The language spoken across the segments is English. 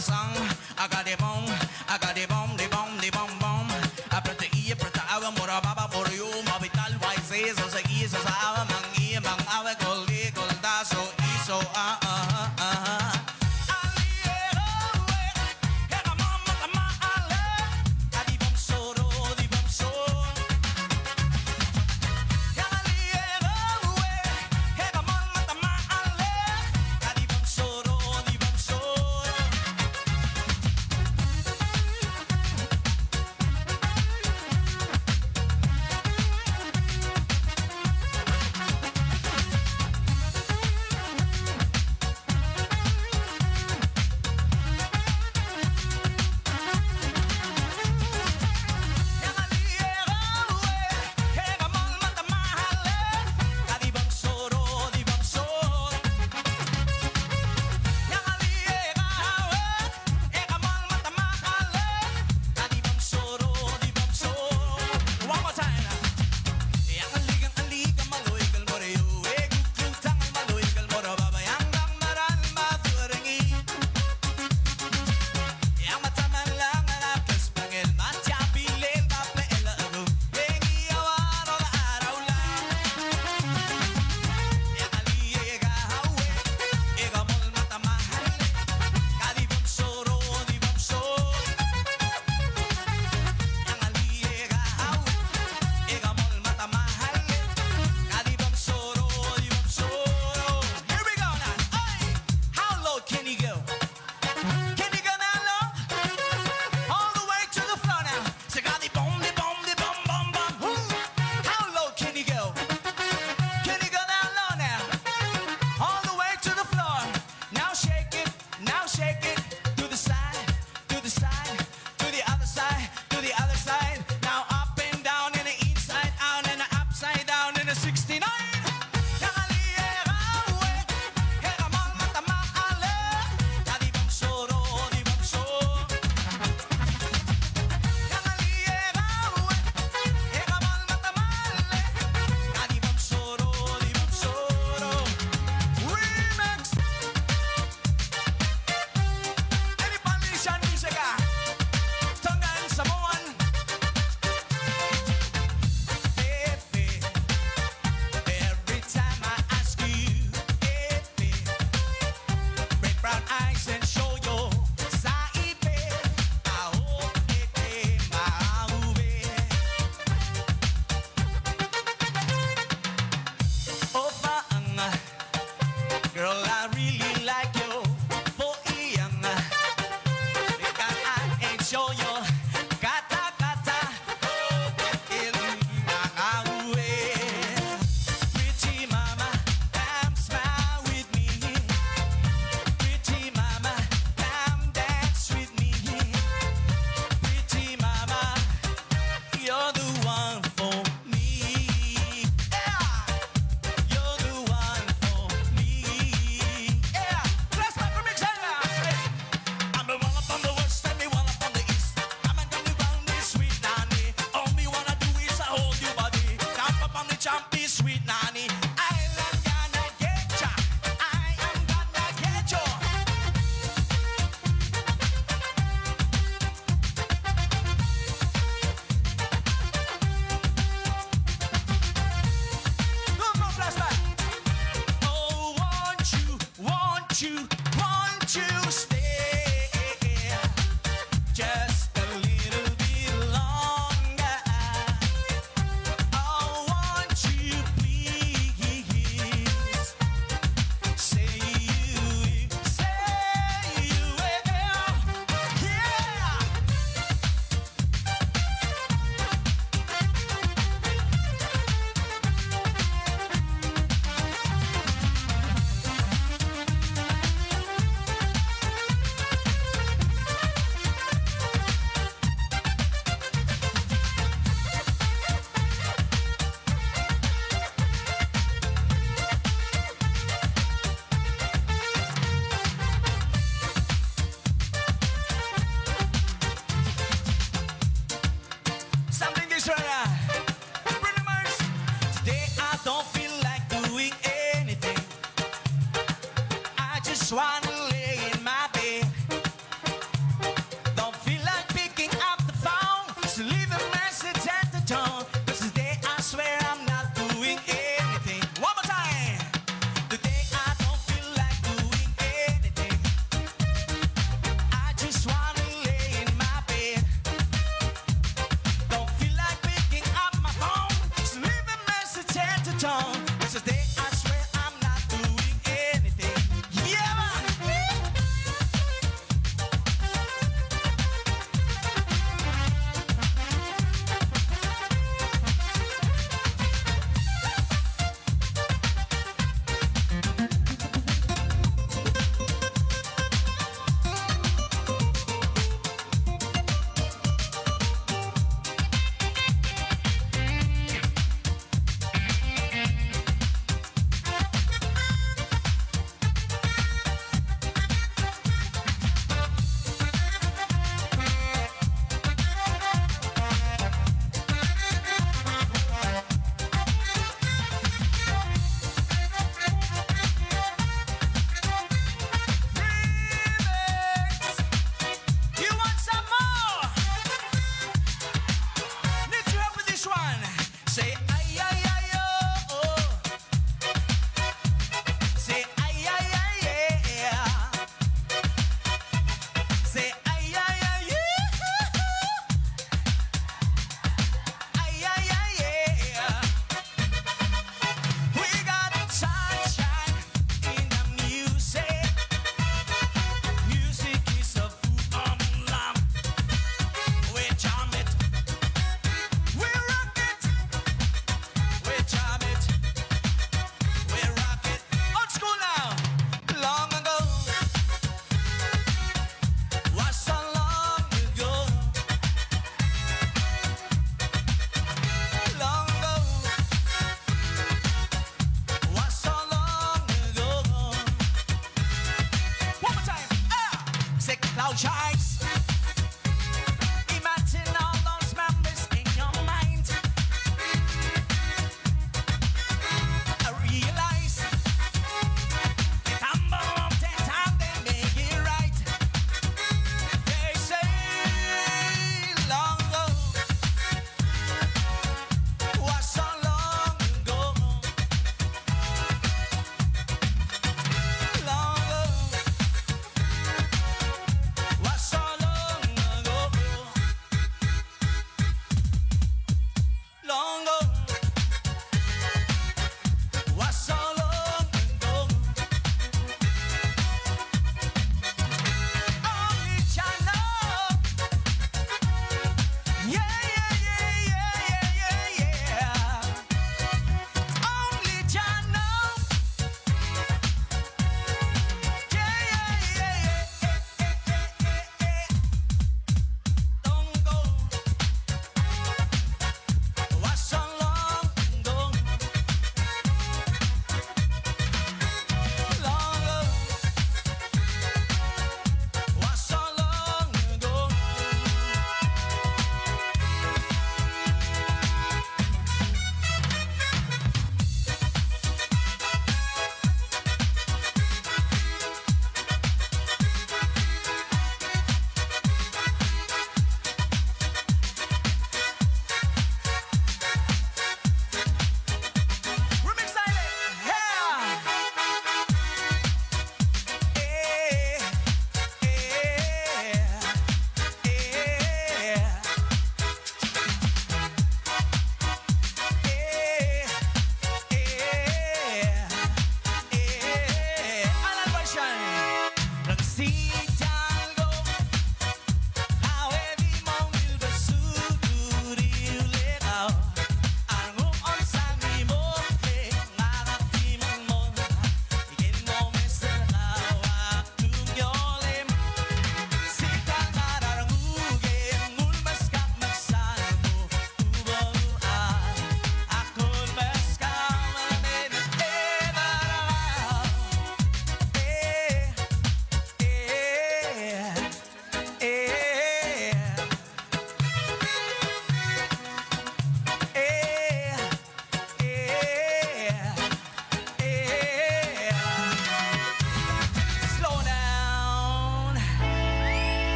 the song. I got the bomb, I got the bomb, the bomb, the bomb, bomb. Aprete y apreta ave mora baba por yo, mavital wise so se quiso sabe mangi mang ave coldi coldazo hizo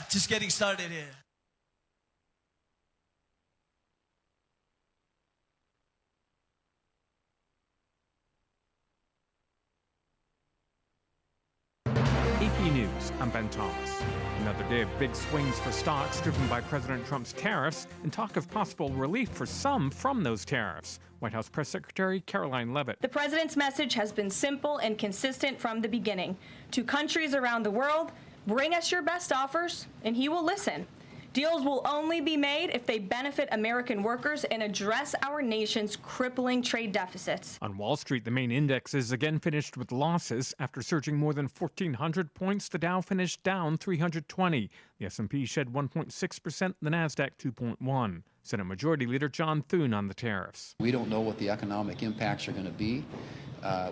just getting started here. AP News, I'm Ben Thomas. Another day of big swings for stocks driven by President Trump's tariffs and talk of possible relief for some from those tariffs. White House Press Secretary Caroline Leavitt. The president's message has been simple and consistent from the beginning. To countries around the world, bring us your best offers, and he will listen. Deals will only be made if they benefit American workers and address our nation's crippling trade deficits. On Wall Street, the main indexes again finished with losses. After surging more than 1,400 points, the Dow finished down 320. The S&P shed 1.6%, the Nasdaq 2.1%. Senate Majority Leader John Thune on the tariffs. We don't know what the economic impacts are going to be.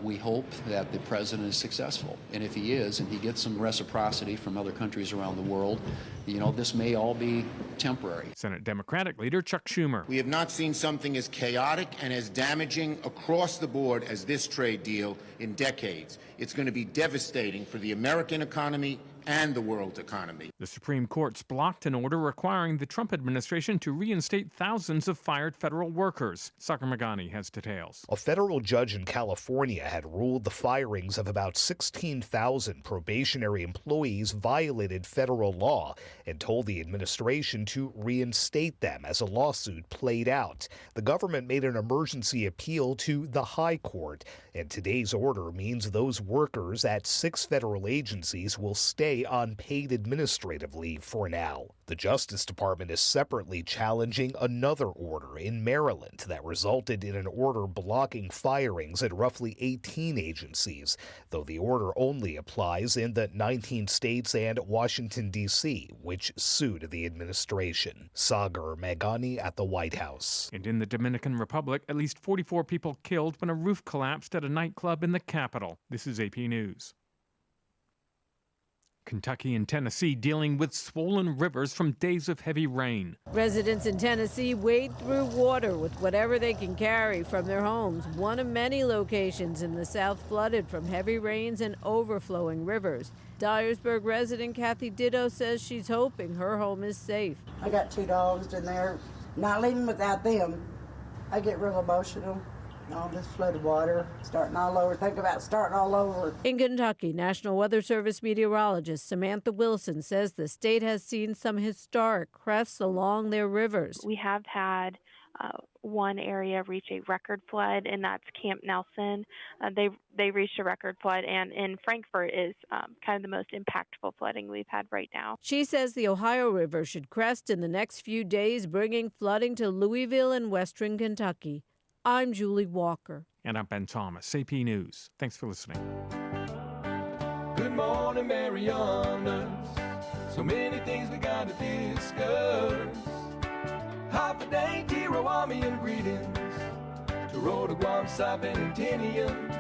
We hope that the president is successful. And if he is, and he gets some reciprocity from other countries around the world, this may all be temporary. Senate Democratic Leader Chuck Schumer. We have not seen something as chaotic and as damaging across the board as this trade deal in decades. It's going to be devastating for the American economy and the world economy. The Supreme Court's blocked an order requiring the Trump administration to reinstate thousands of fired federal workers. Sagar Magani has details. A federal judge in California had ruled the firings of about 16,000 probationary employees violated federal law and told the administration to reinstate them as a lawsuit played out. The government made an emergency appeal to the High Court, and today's order means those workers at 6 federal agencies will stay on paid administrative leave for now. The Justice Department is separately challenging another order in Maryland that resulted in an order blocking firings at roughly 18 agencies, though the order only applies in the 19 states and Washington, D.C., which sued the administration. Sagar Magani at the White House. And in the Dominican Republic, at least 44 people killed when a roof collapsed at a nightclub in the capital. This is AP News. Kentucky and Tennessee dealing with swollen rivers from days of heavy rain. Residents in Tennessee wade through water with whatever they can carry from their homes. One of many locations in the South flooded from heavy rains and overflowing rivers. Dyersburg resident Kathy Ditto says she's hoping her home is safe. I got 2 dogs in there, not leaving without them. I get real emotional. All this flooded water, starting all over. Think about starting all over. In Kentucky, National Weather Service meteorologist Samantha Wilson says the state has seen some historic crests along their rivers. We have had one area reach a record flood, and that's Camp Nelson. They reached a record flood, and in Frankfort is kind of the most impactful flooding we've had right now. She says the Ohio River should crest in the next few days, bringing flooding to Louisville and western Kentucky. I'm Julie Walker. And I'm Ben Thomas, AP News. Thanks for listening. Good morning, Marianas. So many things we gotta discuss. Happy day, Tirawamian greetings. To Rhoda, Guam, Saipan, and Tinian.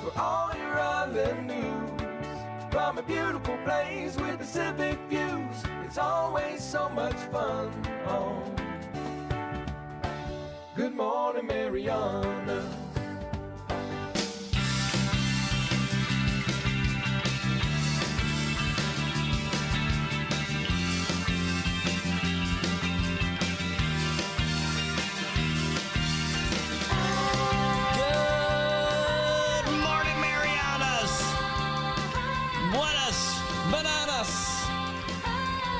For all your island news. From a beautiful place with Pacific views. It's always so much fun on Good morning, Marianas.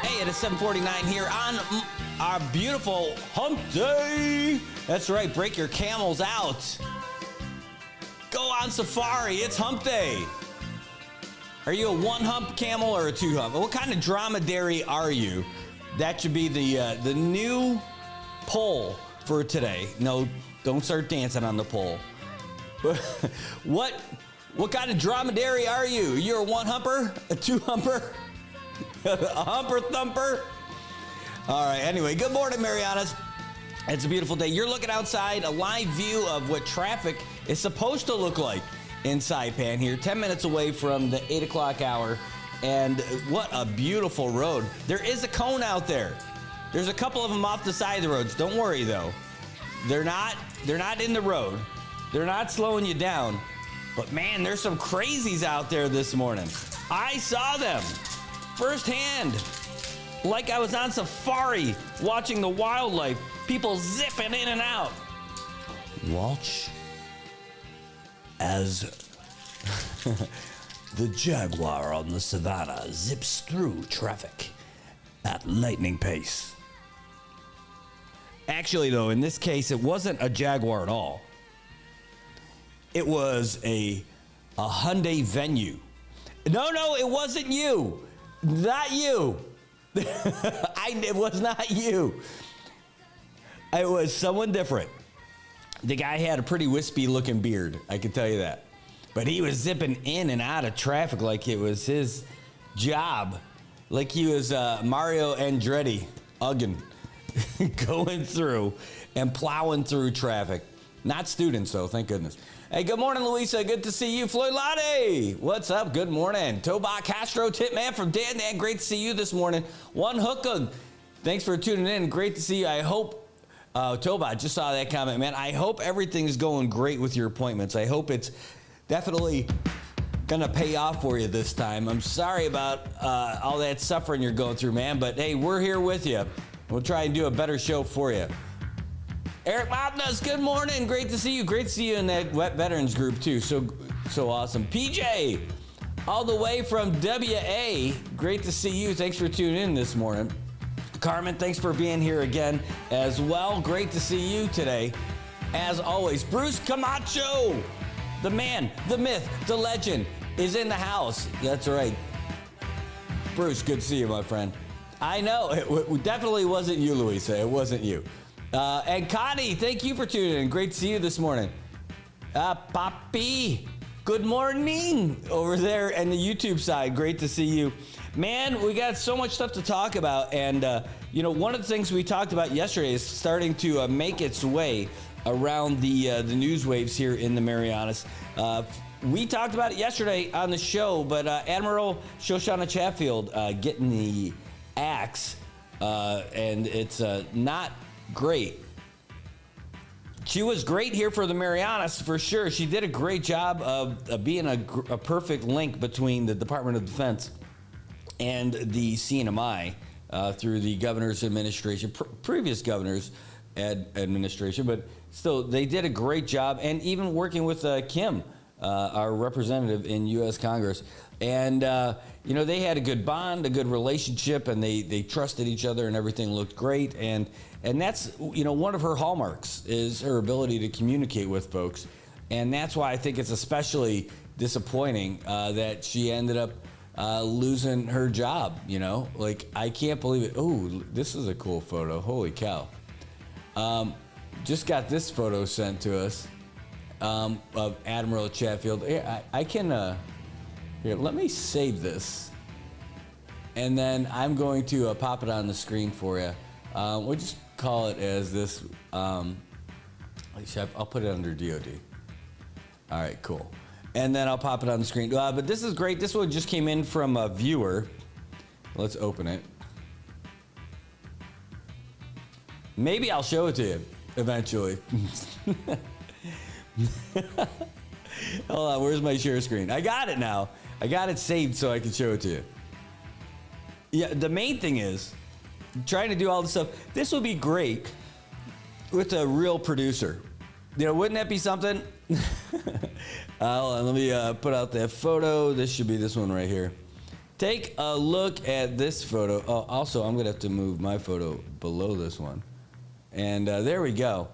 Hey, it is 7:49 here on our beautiful hump day. That's right, break your camels out. Go on safari, it's hump day. Are you a one hump camel or a two hump? What kind of dromedary are you? That should be the new poll for today. No, don't start dancing on the poll. What kind of dromedary are you? You're a one humper? A two humper? A humper thumper? All right, anyway, good morning, Marianas. It's a beautiful day. You're looking outside, a live view of what traffic is supposed to look like in Saipan here, 10 minutes away from the 8 o'clock hour. And what a beautiful road. There is a cone out there. There's a couple of them off the side of the roads. Don't worry, though. They're not in the road. They're not slowing you down. But, man, there's some crazies out there this morning. I saw them. firsthand, like I was on safari watching the wildlife, people zipping in and out. Watch as the jaguar on the savannah zips through traffic at lightning pace. Actually, though, in this case, it wasn't a Jaguar at all. It was a Hyundai Venue. No, it wasn't you. Not you. It was not you. It was someone different. The guy had a pretty wispy-looking beard, I can tell you that. But he was zipping in and out of traffic like it was his job. Like he was Mario Andretti, Uggan. Going through and plowing through traffic. Not students, though, thank goodness. Hey, good morning, Louisa. Good to see you. Floyd Lottie, what's up? Good morning. Toba Castro, tip man from Dan. Great to see you this morning. One Hookah, thanks for tuning in. Great to see you. I hope, Toba, I just saw that comment, man. I hope everything's going great with your appointments. I hope it's definitely going to pay off for you this time. I'm sorry about all that suffering you're going through, man, but hey, we're here with you. We'll try and do a better show for you. Eric Mopnas, good morning. Great to see you. Great to see you in that Wet Veterans group, too. So awesome. PJ, all the way from WA. Great to see you. Thanks for tuning in this morning. Carmen, thanks for being here again as well. Great to see you today. As always, Bruce Camacho, the man, the myth, the legend, is in the house. That's right. Bruce, good to see you, my friend. I know, it definitely wasn't you, Louisa. It wasn't you. And Connie, thank you for tuning in. Great to see you this morning. Poppy, good morning over there on the YouTube side. Great to see you. Man, we got so much stuff to talk about. And, one of the things we talked about yesterday is starting to make its way around the news waves here in the Marianas. We talked about it yesterday on the show, but Admiral Shoshana Chatfield getting the axe, and it's not great. She was great here for the Marianas, for sure. She did a great job of being a perfect link between the Department of Defense and the CNMI through the governor's administration, previous governor's administration, but still, they did a great job, and even working with Kim, our representative in U.S. Congress. And, they had a good bond, a good relationship, and they trusted each other, and everything looked great. And that's, one of her hallmarks is her ability to communicate with folks. And that's why I think it's especially disappointing that she ended up losing her job, Like, I can't believe it. Oh, this is a cool photo. Holy cow. Just got this photo sent to us of Admiral Chatfield. Here, I can... Here, let me save this, and then I'm going to pop it on the screen for you. We'll just call it as this. I'll put it under DOD. All right, cool. And then I'll pop it on the screen. But this is great. This one just came in from a viewer. Let's open it. Maybe I'll show it to you eventually. Hold on, where's my share screen? I got it now. I got it saved so I can show it to you. Yeah, the main thing is trying to do all this stuff. This would be great with a real producer. Wouldn't that be something? Hold on, let me put out that photo. This should be this one right here. Take a look at this photo. Oh, also, I'm going to have to move my photo below this one. And there we go.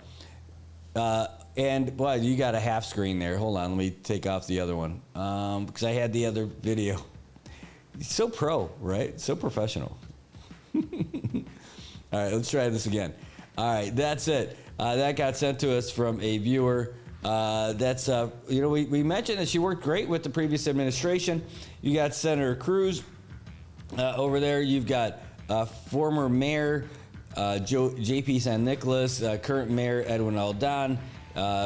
And boy, you got a half screen there. Hold on, let me take off the other one because I had the other video. So pro, right? So professional. All right, let's try this again. All right, that's it. That got sent to us from a viewer. That's we mentioned that she worked great with the previous administration. You got Senator Cruz over there. You've got former Mayor J.P. San Nicolas, current Mayor Edwin Aldan.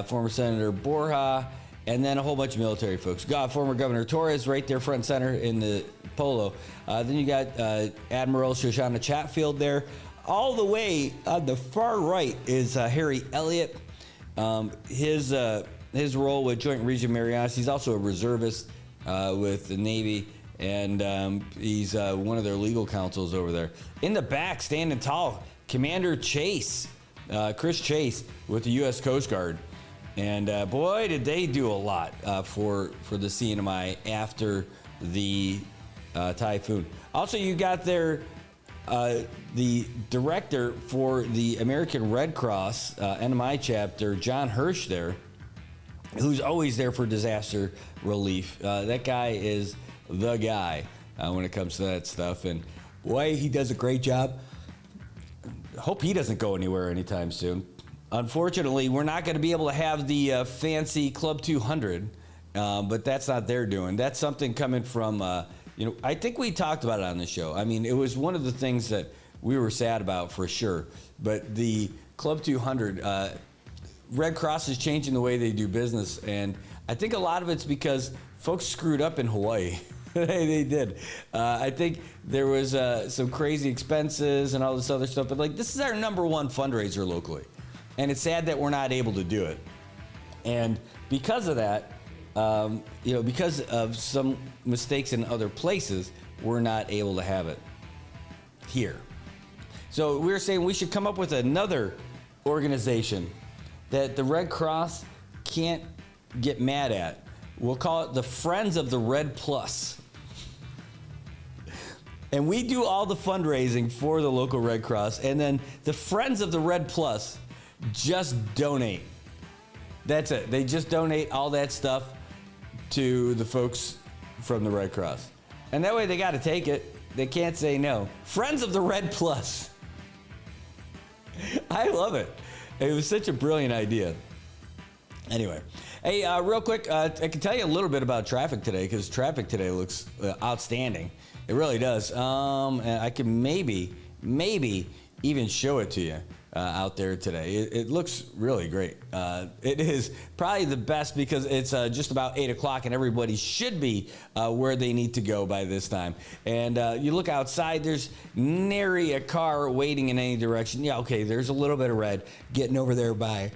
Former Senator Borja, and then a whole bunch of military folks. Former Governor Torres right there front and center in the polo. Then you got Admiral Shoshana Chatfield there. All the way on the far right is Harry Elliott. His role with Joint Region Marianas. He's also a reservist with the Navy. and he's one of their legal counsels over there. In the back, standing tall, Commander Chase, Chris Chase with the U.S. Coast Guard. And boy, did they do a lot for the CNMI after the typhoon. Also, you got there the director for the American Red Cross NMI chapter, John Hirsch there, who's always there for disaster relief. That guy is the guy when it comes to that stuff. And boy, he does a great job. Hope he doesn't go anywhere anytime soon. Unfortunately, we're not going to be able to have the fancy Club 200, but that's not their doing. That's something coming from, I think we talked about it on the show. I mean, it was one of the things that we were sad about for sure. But the Club 200, Red Cross is changing the way they do business, and I think a lot of it's because folks screwed up in Hawaii. They did. I think there was some crazy expenses and all this other stuff, but this is our number one fundraiser locally. And it's sad that we're not able to do it. And because of that, because of some mistakes in other places, we're not able to have it here. So we were saying we should come up with another organization that the Red Cross can't get mad at. We'll call it the Friends of the Red Plus. And we do all the fundraising for the local Red Cross, and then the Friends of the Red Plus just donate. That's it. They just donate all that stuff to the folks from the Red Cross. And that way they got to take it. They can't say no. Friends of the Red Plus. I love it. It was such a brilliant idea. Anyway, hey, real quick, I can tell you a little bit about traffic today because traffic today looks outstanding. It really does. And I can maybe even show it to you out there today. It looks really great. It is probably the best because it's just about 8 o'clock and everybody should be where they need to go by this time. And you look outside, there's nary a car waiting in any direction. Yeah, okay, there's a little bit of red getting over there by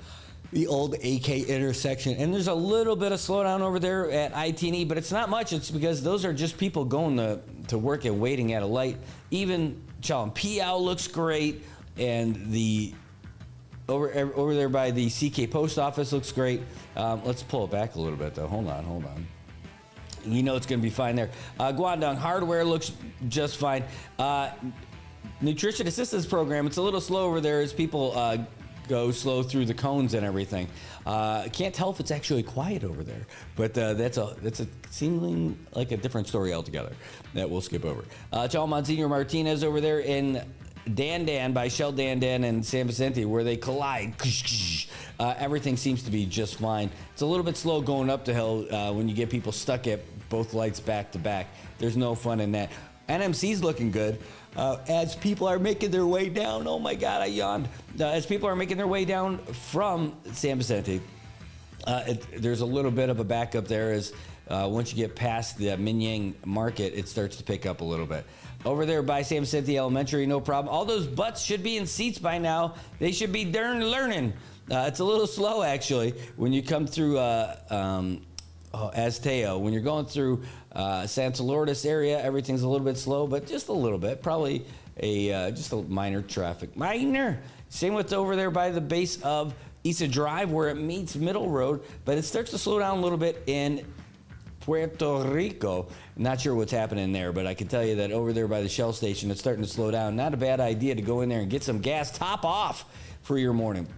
the old AK intersection. And there's a little bit of slowdown over there at I-10E, but it's not much. It's because those are just people going to work and waiting at a light. Even Chalumpiao looks great. And the over there by the CK post office looks great. Let's pull it back a little bit though. Hold on. You know it's going to be fine there. Guangdong Hardware looks just fine. Nutrition Assistance Program, it's a little slow over there as people go slow through the cones and everything. Can't tell if it's actually quiet over there, but that's a seemingly like a different story altogether that we'll skip over. Monsignor Martinez over there in Dan by Shell Dan and San Vicente where they collide. Everything seems to be just fine. It's a little bit slow going up the hill when you get people stuck at both lights back to back. There's no fun in that. NMC's looking good. As people are making their way down, oh my God, I yawned. As people are making their way down from San Vicente, there's a little bit of a backup there as once you get past the Minyang Market, it starts to pick up a little bit. Over there by San Vicente Elementary, no problem. All those butts should be in seats by now. They should be darn learning. It's a little slow, actually, when you come through Azteo. When you're going through Santa Lourdes area, everything's a little bit slow, but just a little bit. Probably just a minor traffic. Minor. Same with over there by the base of Isa Drive where it meets Middle Road, but it starts to slow down a little bit in Puerto Rico. Not sure what's happening there, but I can tell you that over there by the Shell station, it's starting to slow down. Not a bad idea to go in there and get some gas, top off for your morning.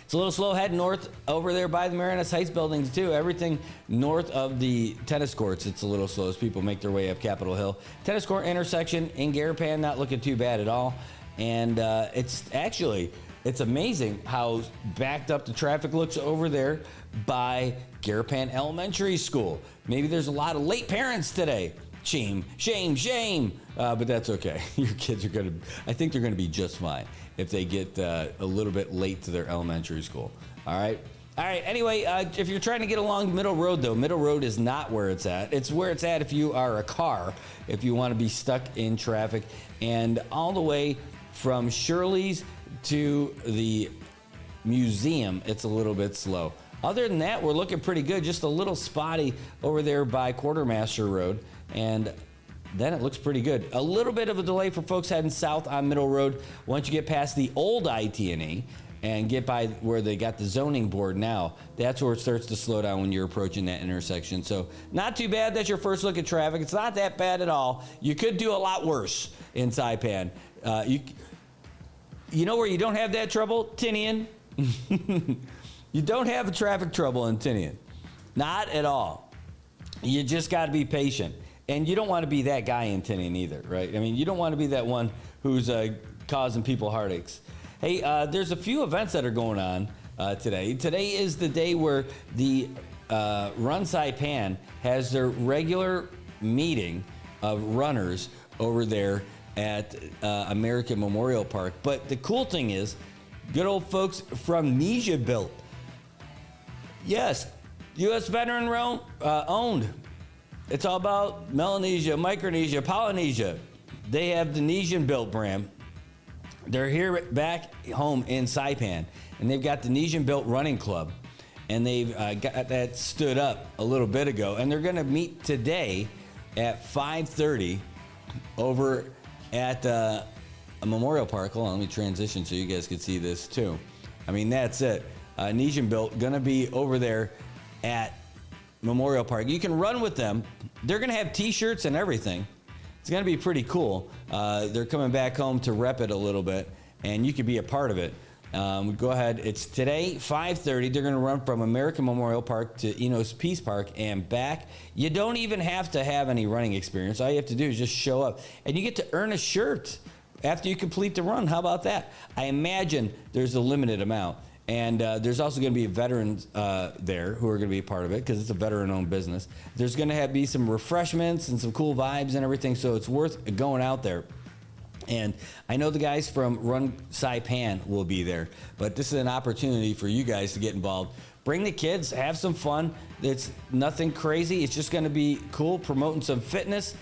It's a little slow heading north over there by the Marianas Heights buildings, too. Everything north of the tennis courts, it's a little slow as people make their way up Capitol Hill. Tennis court intersection in Garapan, not looking too bad at all. And it's amazing how backed up the traffic looks over there by Garapan Elementary School. Maybe there's a lot of late parents today. Shame. But that's okay. Your kids I think they're going to be just fine if they get a little bit late to their elementary school. All right. Anyway, if you're trying to get along Middle Road, though, Middle Road is not where it's at. It's where it's at if you are a car, if you want to be stuck in traffic. And all the way from Shirley's to the museum, it's a little bit slow. Other than that, we're looking pretty good. Just a little spotty over there by Quartermaster Road. and then it looks pretty good. A little bit of a delay for folks heading south on Middle Road. Once you get past the old IT&E and get by where they got the zoning board now, that's where it starts to slow down when you're approaching that intersection. So not too bad. That's your first look at traffic. It's not that bad at all. You could do a lot worse in Saipan. You know where you don't have that trouble? Tinian. You don't have traffic trouble in Tinian. Not at all. You just got to be patient. And you don't want to be that guy in Tinian either, right? I mean, you don't want to be that one who's causing people heartaches. Hey, there's a few events that are going on today. Today is the day where the Run Saipan has their regular meeting of runners over there at American Memorial Park. But the cool thing is, good old folks from Nesia built. Yes, U.S. veteran owned. It's all about Melanesia, Micronesia, Polynesia. They have the Nesian built brand. They're here back home in Saipan, and they've got the Nesian built running club, and they've got that stood up a little bit ago, and they're going to meet today at 5:30 over at a Memorial Park. Hold on, let me transition so you guys can see this too. I mean, that's it. Nesian built, going to be over there at Memorial Park. You can run with them. They're going to have t-shirts and everything. It's going to be pretty cool. They're coming back home to rep it a little bit, and you could be a part of it. Go ahead. It's today, 5:30. They're going to run from American Memorial Park to Enos Peace Park and back. You don't even have to have any running experience. All you have to do is just show up, and you get to earn a shirt after you complete the run. How about that? I imagine there's a limited amount. And there's also going to be veterans there who are going to be a part of it because it's a veteran-owned business. There's going to be some refreshments and some cool vibes and everything, so it's worth going out there. And I know the guys from Run Saipan will be there, but this is an opportunity for you guys to get involved. Bring the kids, have some fun. It's nothing crazy. It's just going to be cool, promoting some fitness,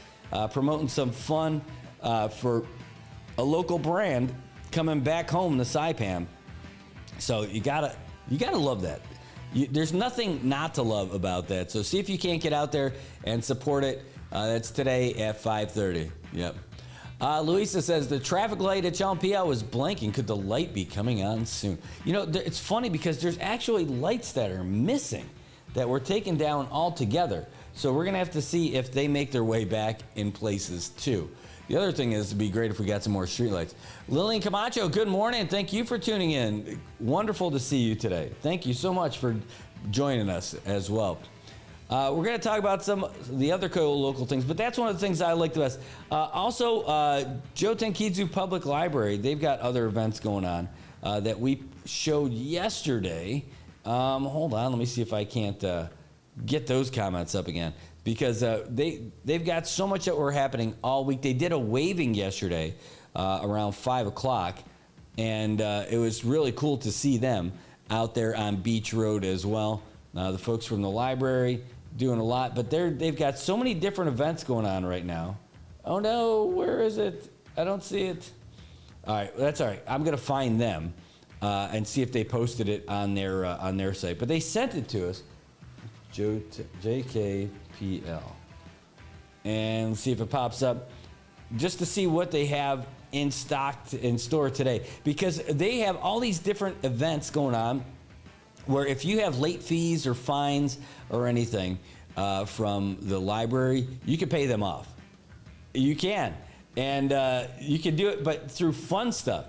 promoting some fun for a local brand coming back home to Saipan. So you gotta love that. There's nothing not to love about that. So see if you can't get out there and support it. That's today at 5:30. Yep. Luisa says the traffic light at Chalmpia was blinking. Could the light be coming on soon? You know, it's funny because there's actually lights that are missing that were taken down altogether. So we're gonna have to see if they make their way back in places too. The other thing is, it'd be great if we got some more streetlights. Lillian Camacho, good morning. Thank you for tuning in. Wonderful to see you today. Thank you so much for joining us as well. We're going to talk about some of the other local things, but that's one of the things I like the best. Also, Jotenkidzu Public Library, they've got other events going on that we showed yesterday. Hold on, let me see if I can't get those comments up again. Because they've got so much that were happening all week. They did a waving yesterday around 5 o'clock, and it was really cool to see them out there on Beach Road as well. The folks from the library doing a lot, but they've got so many different events going on right now. Oh no, where is it? I don't see it. All right, that's all right. I'm gonna find them and see if they posted it on their site. But they sent it to us. JKPL, and see if it pops up just to see what they have in store today, because they have all these different events going on where if you have late fees or fines or anything from the library, you can pay them off. You can, and you can do it, but through fun stuff.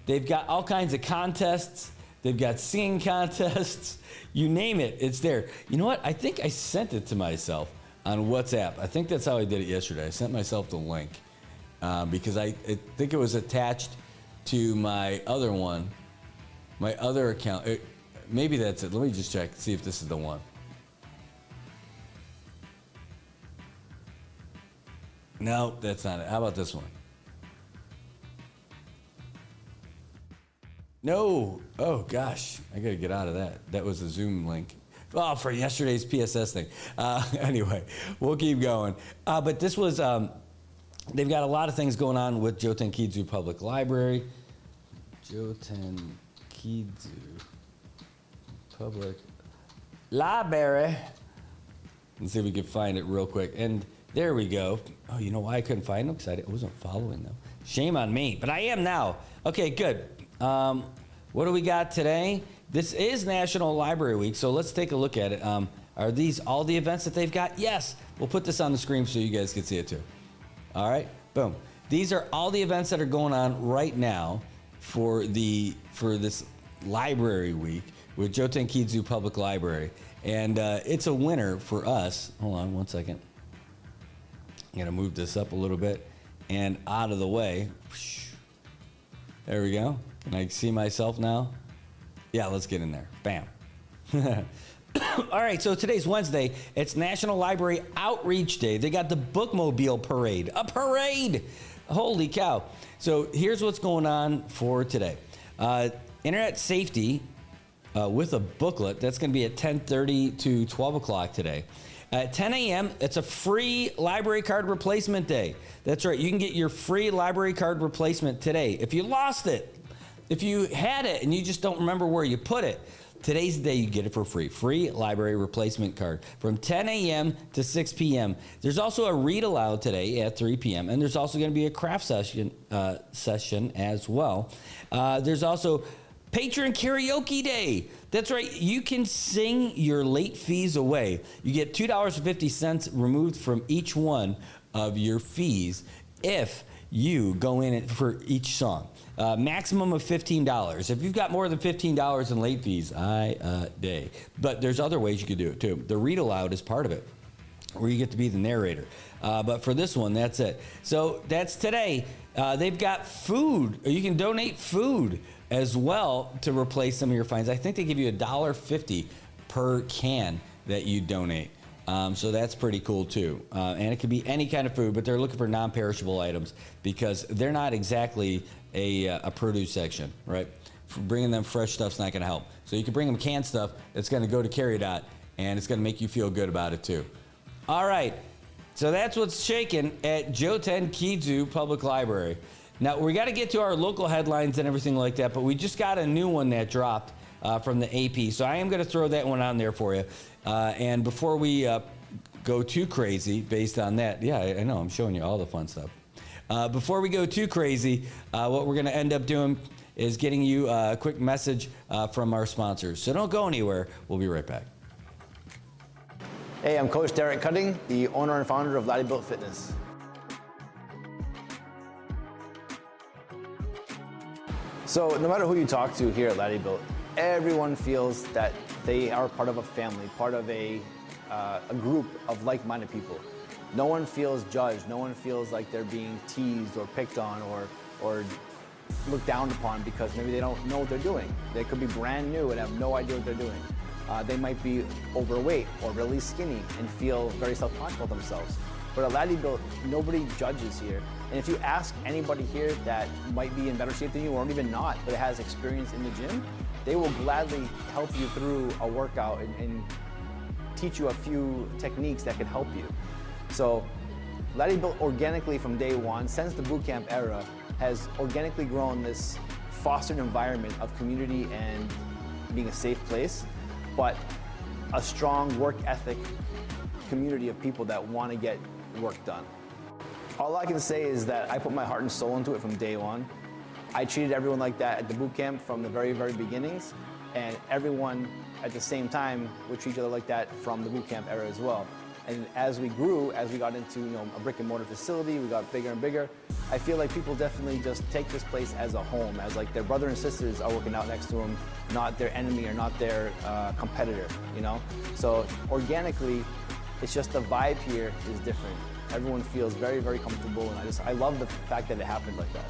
They've got all kinds of contests. They've got singing contests. You name it, it's there. You know what? I think I sent it to myself on WhatsApp. I think that's how I did it yesterday. I sent myself the link because I think it was attached to my other one, my other account. Maybe that's it. Let me just check, see if this is the one. No, that's not it. How about this one? No. Oh, gosh. I got to get out of that. That was a Zoom link. Oh, for yesterday's PSS thing. Anyway, we'll keep going. But this was, they've got a lot of things going on with Jotenkidzu Public Library. Jotenkidzu Public Library. Let's see if we can find it real quick. And There we go. Oh, you know why I couldn't find them? Because I wasn't following them. Shame on me, but I am now. Okay, good. What do we got today? This is National Library Week, so let's take a look at it. Are these all the events that they've got? Yes. We'll put this on the screen so you guys can see it too. All right, boom. These are all the events that are going on right now for this Library Week with Jotenkidzu Public Library. And it's a winner for us. Hold on one second. I'm gonna move this up a little bit and out of the way. There we go. Can I see myself now? Yeah, let's get in there. Bam. All right, so today's Wednesday. It's National Library Outreach Day. They got the Bookmobile Parade. A parade! Holy cow. So here's what's going on for today. Internet safety with a booklet. That's going to be at 10:30 to 12 o'clock today. At 10 a.m., it's a free library card replacement day. That's right. You can get your free library card replacement today. If you lost it, if you had it and you just don't remember where you put it, today's the day you get it for free. Free library replacement card from 10 a.m. to 6 p.m. There's also a read aloud today at 3 p.m. And there's also going to be a craft session as well. There's also Patron Karaoke Day. That's right. You can sing your late fees away. You get $2.50 removed from each one of your fees if you go in for each song. Maximum of $15. If you've got more than $15 in late fees, day. But there's other ways you could do it too. The read aloud is part of it, where you get to be the narrator. But for this one, that's it. So that's today. They've got food. You can donate food as well to replace some of your fines. I think they give you $1.50 per can that you donate. So that's pretty cool too. And it could be any kind of food, but they're looking for non-perishable items because they're not exactly a produce section, right? For bringing them fresh stuff's not going to help. So you can bring them canned stuff. It's going to go to CarryDot, and it's going to make you feel good about it too. All right. So that's what's shaking at Jotenkidzu Public Library. Now, we got to get to our local headlines and everything like that, but we just got a new one that dropped from the AP. So I am going to throw that one on there for you. And before we go too crazy based on that, yeah, I know, I'm showing you all the fun stuff. Before we go too crazy, what we're going to end up doing is getting you a quick message from our sponsors. So don't go anywhere. We'll be right back. Hey, I'm Coach Derek Cutting, the owner and founder of Laddie Built Fitness. So no matter who you talk to here at Laddie Built, everyone feels that they are part of a family, part of a group of like-minded people. No one feels judged. No one feels like they're being teased or picked on or looked down upon because maybe they don't know what they're doing. They could be brand new and have no idea what they're doing. They might be overweight or really skinny and feel very self-conscious about themselves. But at Laddie Built, nobody judges here. And if you ask anybody here that might be in better shape than you or even not, but has experience in the gym, they will gladly help you through a workout and teach you a few techniques that could help you. So Laddie Built organically from day one, since the boot camp era, has organically grown this fostered environment of community and being a safe place, but a strong work ethic community of people that want to get work done. All I can say is that I put my heart and soul into it from day one. I treated everyone like that at the boot camp from the very, very beginnings, and everyone at the same time would treat each other like that from the boot camp era as well. And as we grew, as we got into a brick and mortar facility, we got bigger and bigger. I feel like people definitely just take this place as a home, as like their brother and sisters are working out next to them, not their enemy or not their competitor, So organically, it's just the vibe here is different. Everyone feels very, very comfortable, and I love the fact that it happened like that.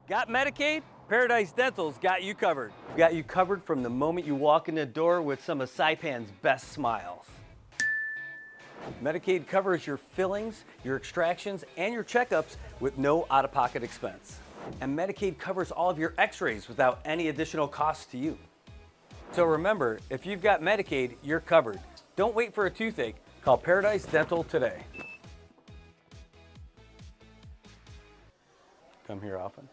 Got Medicaid? Paradise Dental's got you covered. We've got you covered from the moment you walk in the door with some of Saipan's best smiles. Medicaid covers your fillings, your extractions, and your checkups with no out-of-pocket expense. And Medicaid covers all of your x-rays without any additional cost to you. So remember, if you've got Medicaid, you're covered. Don't wait for a toothache. Call Paradise Dental today. Come here often.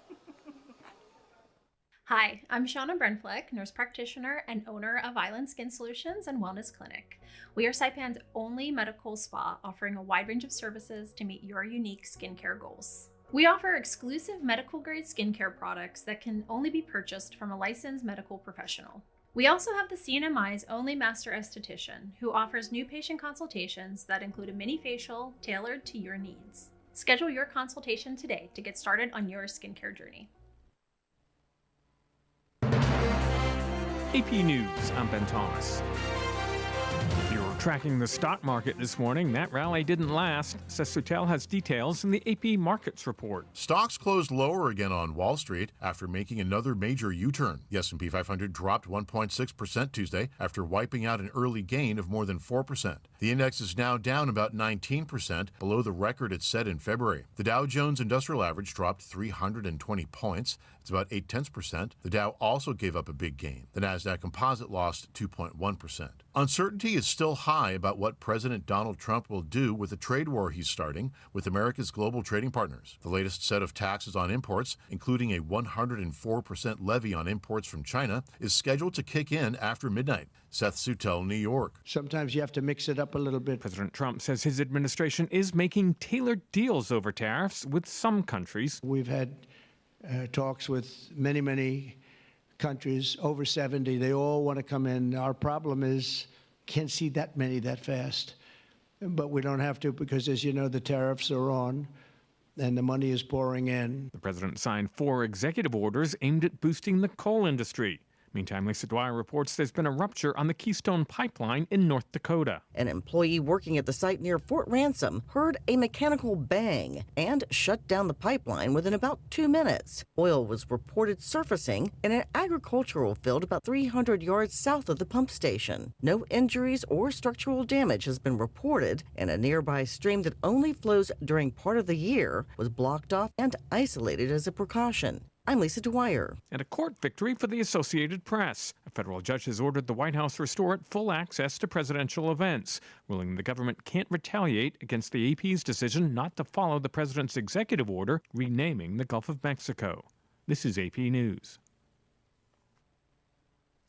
Hi, I'm Shauna Brenfleck, nurse practitioner and owner of Island Skin Solutions and Wellness Clinic. We are Saipan's only medical spa offering a wide range of services to meet your unique skincare goals. We offer exclusive medical grade skincare products that can only be purchased from a licensed medical professional. We also have the CNMI's only master esthetician who offers new patient consultations that include a mini facial tailored to your needs. Schedule your consultation today to get started on your skincare journey. AP News, I'm Ben Thomas. If you're tracking the stock market this morning, that rally didn't last. Seth Sutel has details in the AP Markets report. Stocks closed lower again on Wall Street after making another major U-turn. The S&P 500 dropped 1.6% Tuesday after wiping out an early gain of more than 4%. The index is now down about 19%, below the record it set in February. The Dow Jones Industrial Average dropped 320 points. It's about 0.8%. The Dow also gave up a big gain. The Nasdaq Composite lost 2.1%. Uncertainty is still high about what President Donald Trump will do with the trade war he's starting with America's global trading partners. The latest set of taxes on imports, including a 104% levy on imports from China, is scheduled to kick in after midnight. Seth Sutel, New York. Sometimes you have to mix it up a little bit. President Trump says his administration is making tailored deals over tariffs with some countries. We've had talks with many countries, over 70. They all want to come in. Our problem is can't see that many that fast. But we don't have to because, as you know, the tariffs are on and the money is pouring in. The president signed 4 executive orders aimed at boosting the coal industry. Meantime, Lisa Dwyer reports there's been a rupture on the Keystone Pipeline in North Dakota. An employee working at the site near Fort Ransom heard a mechanical bang and shut down the pipeline within about 2 minutes. Oil was reported surfacing in an agricultural field about 300 yards south of the pump station. No injuries or structural damage has been reported, and a nearby stream that only flows during part of the year was blocked off and isolated as a precaution. I'm Lisa Dwyer. And a court victory for the Associated Press. A federal judge has ordered the White House restore it full access to presidential events, ruling the government can't retaliate against the AP's decision not to follow the president's executive order renaming the Gulf of Mexico. This is AP News.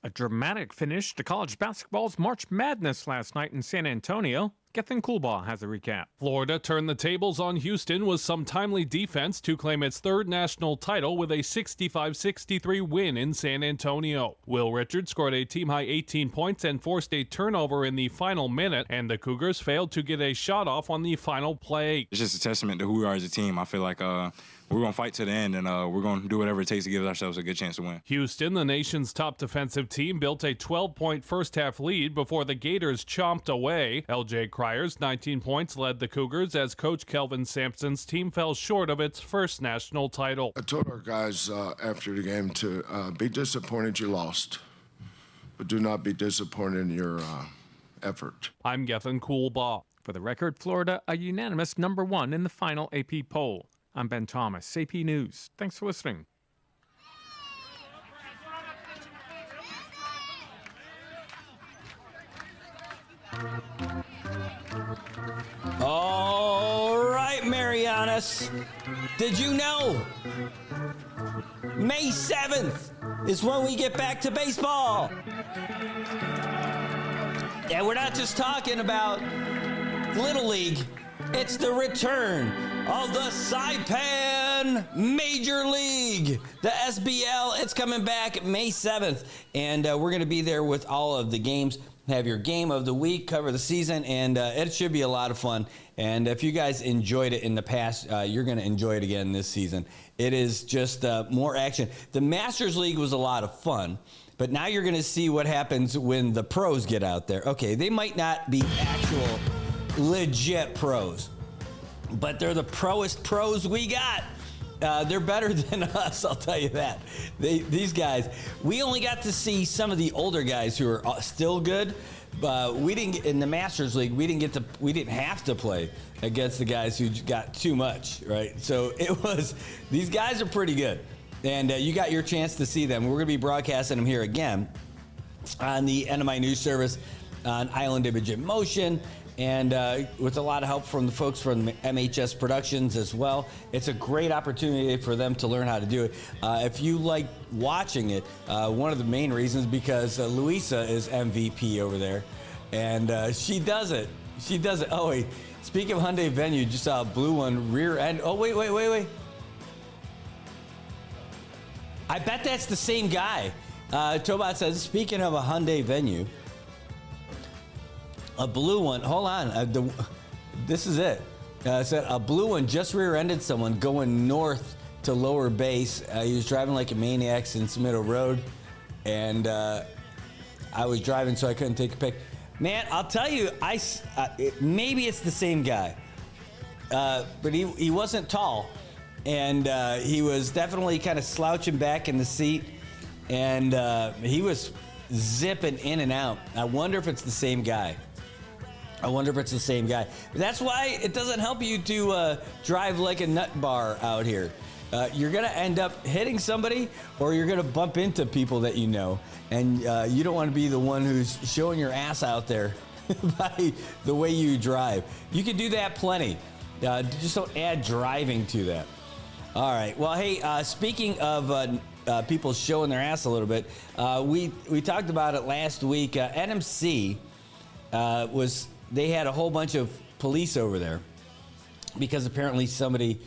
A dramatic finish to college basketball's March Madness last night in San Antonio. Gethin Coolbaugh has a recap. Florida turned the tables on Houston with some timely defense to claim its 3rd national title with a 65-63 win in San Antonio. Will Richards scored a team-high 18 points and forced a turnover in the final minute, and the Cougars failed to get a shot off on the final play. It's just a testament to who we are as a team. I feel like we're going to fight to the end, and we're going to do whatever it takes to give ourselves a good chance to win. Houston, the nation's top defensive team, built a 12-point first-half lead before the Gators chomped away. L.J. Cryer's 19 points led the Cougars as Coach Kelvin Sampson's team fell short of its first national title. I told our guys after the game to be disappointed you lost, but do not be disappointed in your effort. I'm Gethin Coolbaugh. For the record, Florida, a unanimous #1 in the final AP poll. I'm Ben Thomas, AP News. Thanks for listening. All right, Marianas. Did you know May 7th is when we get back to baseball? And we're not just talking about Little League. It's the return of the Saipan Major League, the SBL. It's coming back May 7th, and we're going to be there with all of the games. Have your game of the week, cover the season, and it should be a lot of fun. And if you guys enjoyed it in the past, you're going to enjoy it again this season. It is just more action. The Masters League was a lot of fun, but now you're going to see what happens when the pros get out there. Okay, they might not be actual legit pros, but they're the proest pros we got. They're better than us, I'll tell you that. These guys, we only got to see some of the older guys who are still good, we didn't in the Masters League. We didn't have to play against the guys who got too much, right? So these guys are pretty good, and you got your chance to see them. We're going to be broadcasting them here again on the NMI News Service on Island Image in Motion. And with a lot of help from the folks from MHS Productions as well. It's a great opportunity for them to learn how to do it. If you like watching it, one of the main reasons because Luisa is MVP over there, and she does it. She does it. Oh, wait. Speaking of Hyundai Venue, just saw a blue one rear end. Oh, wait. I bet that's the same guy. Tobot says, speaking of a Hyundai Venue, a blue one. Hold on. This is it. Said a blue one just rear-ended someone going north to Lower Base. He was driving like a maniac since Middle Road, and I was driving, so I couldn't take a pic. Man, I'll tell you, maybe it's the same guy, but he wasn't tall, and he was definitely kind of slouching back in the seat, and he was zipping in and out. I wonder if it's the same guy. That's why it doesn't help you to drive like a nut bar out here. You're going to end up hitting somebody, or you're going to bump into people that you know. And you don't want to be the one who's showing your ass out there by the way you drive. You can do that plenty. Just don't add driving to that. All right. Well, hey, speaking of people showing their ass a little bit, we talked about it last week. NMC they had a whole bunch of police over there because apparently somebody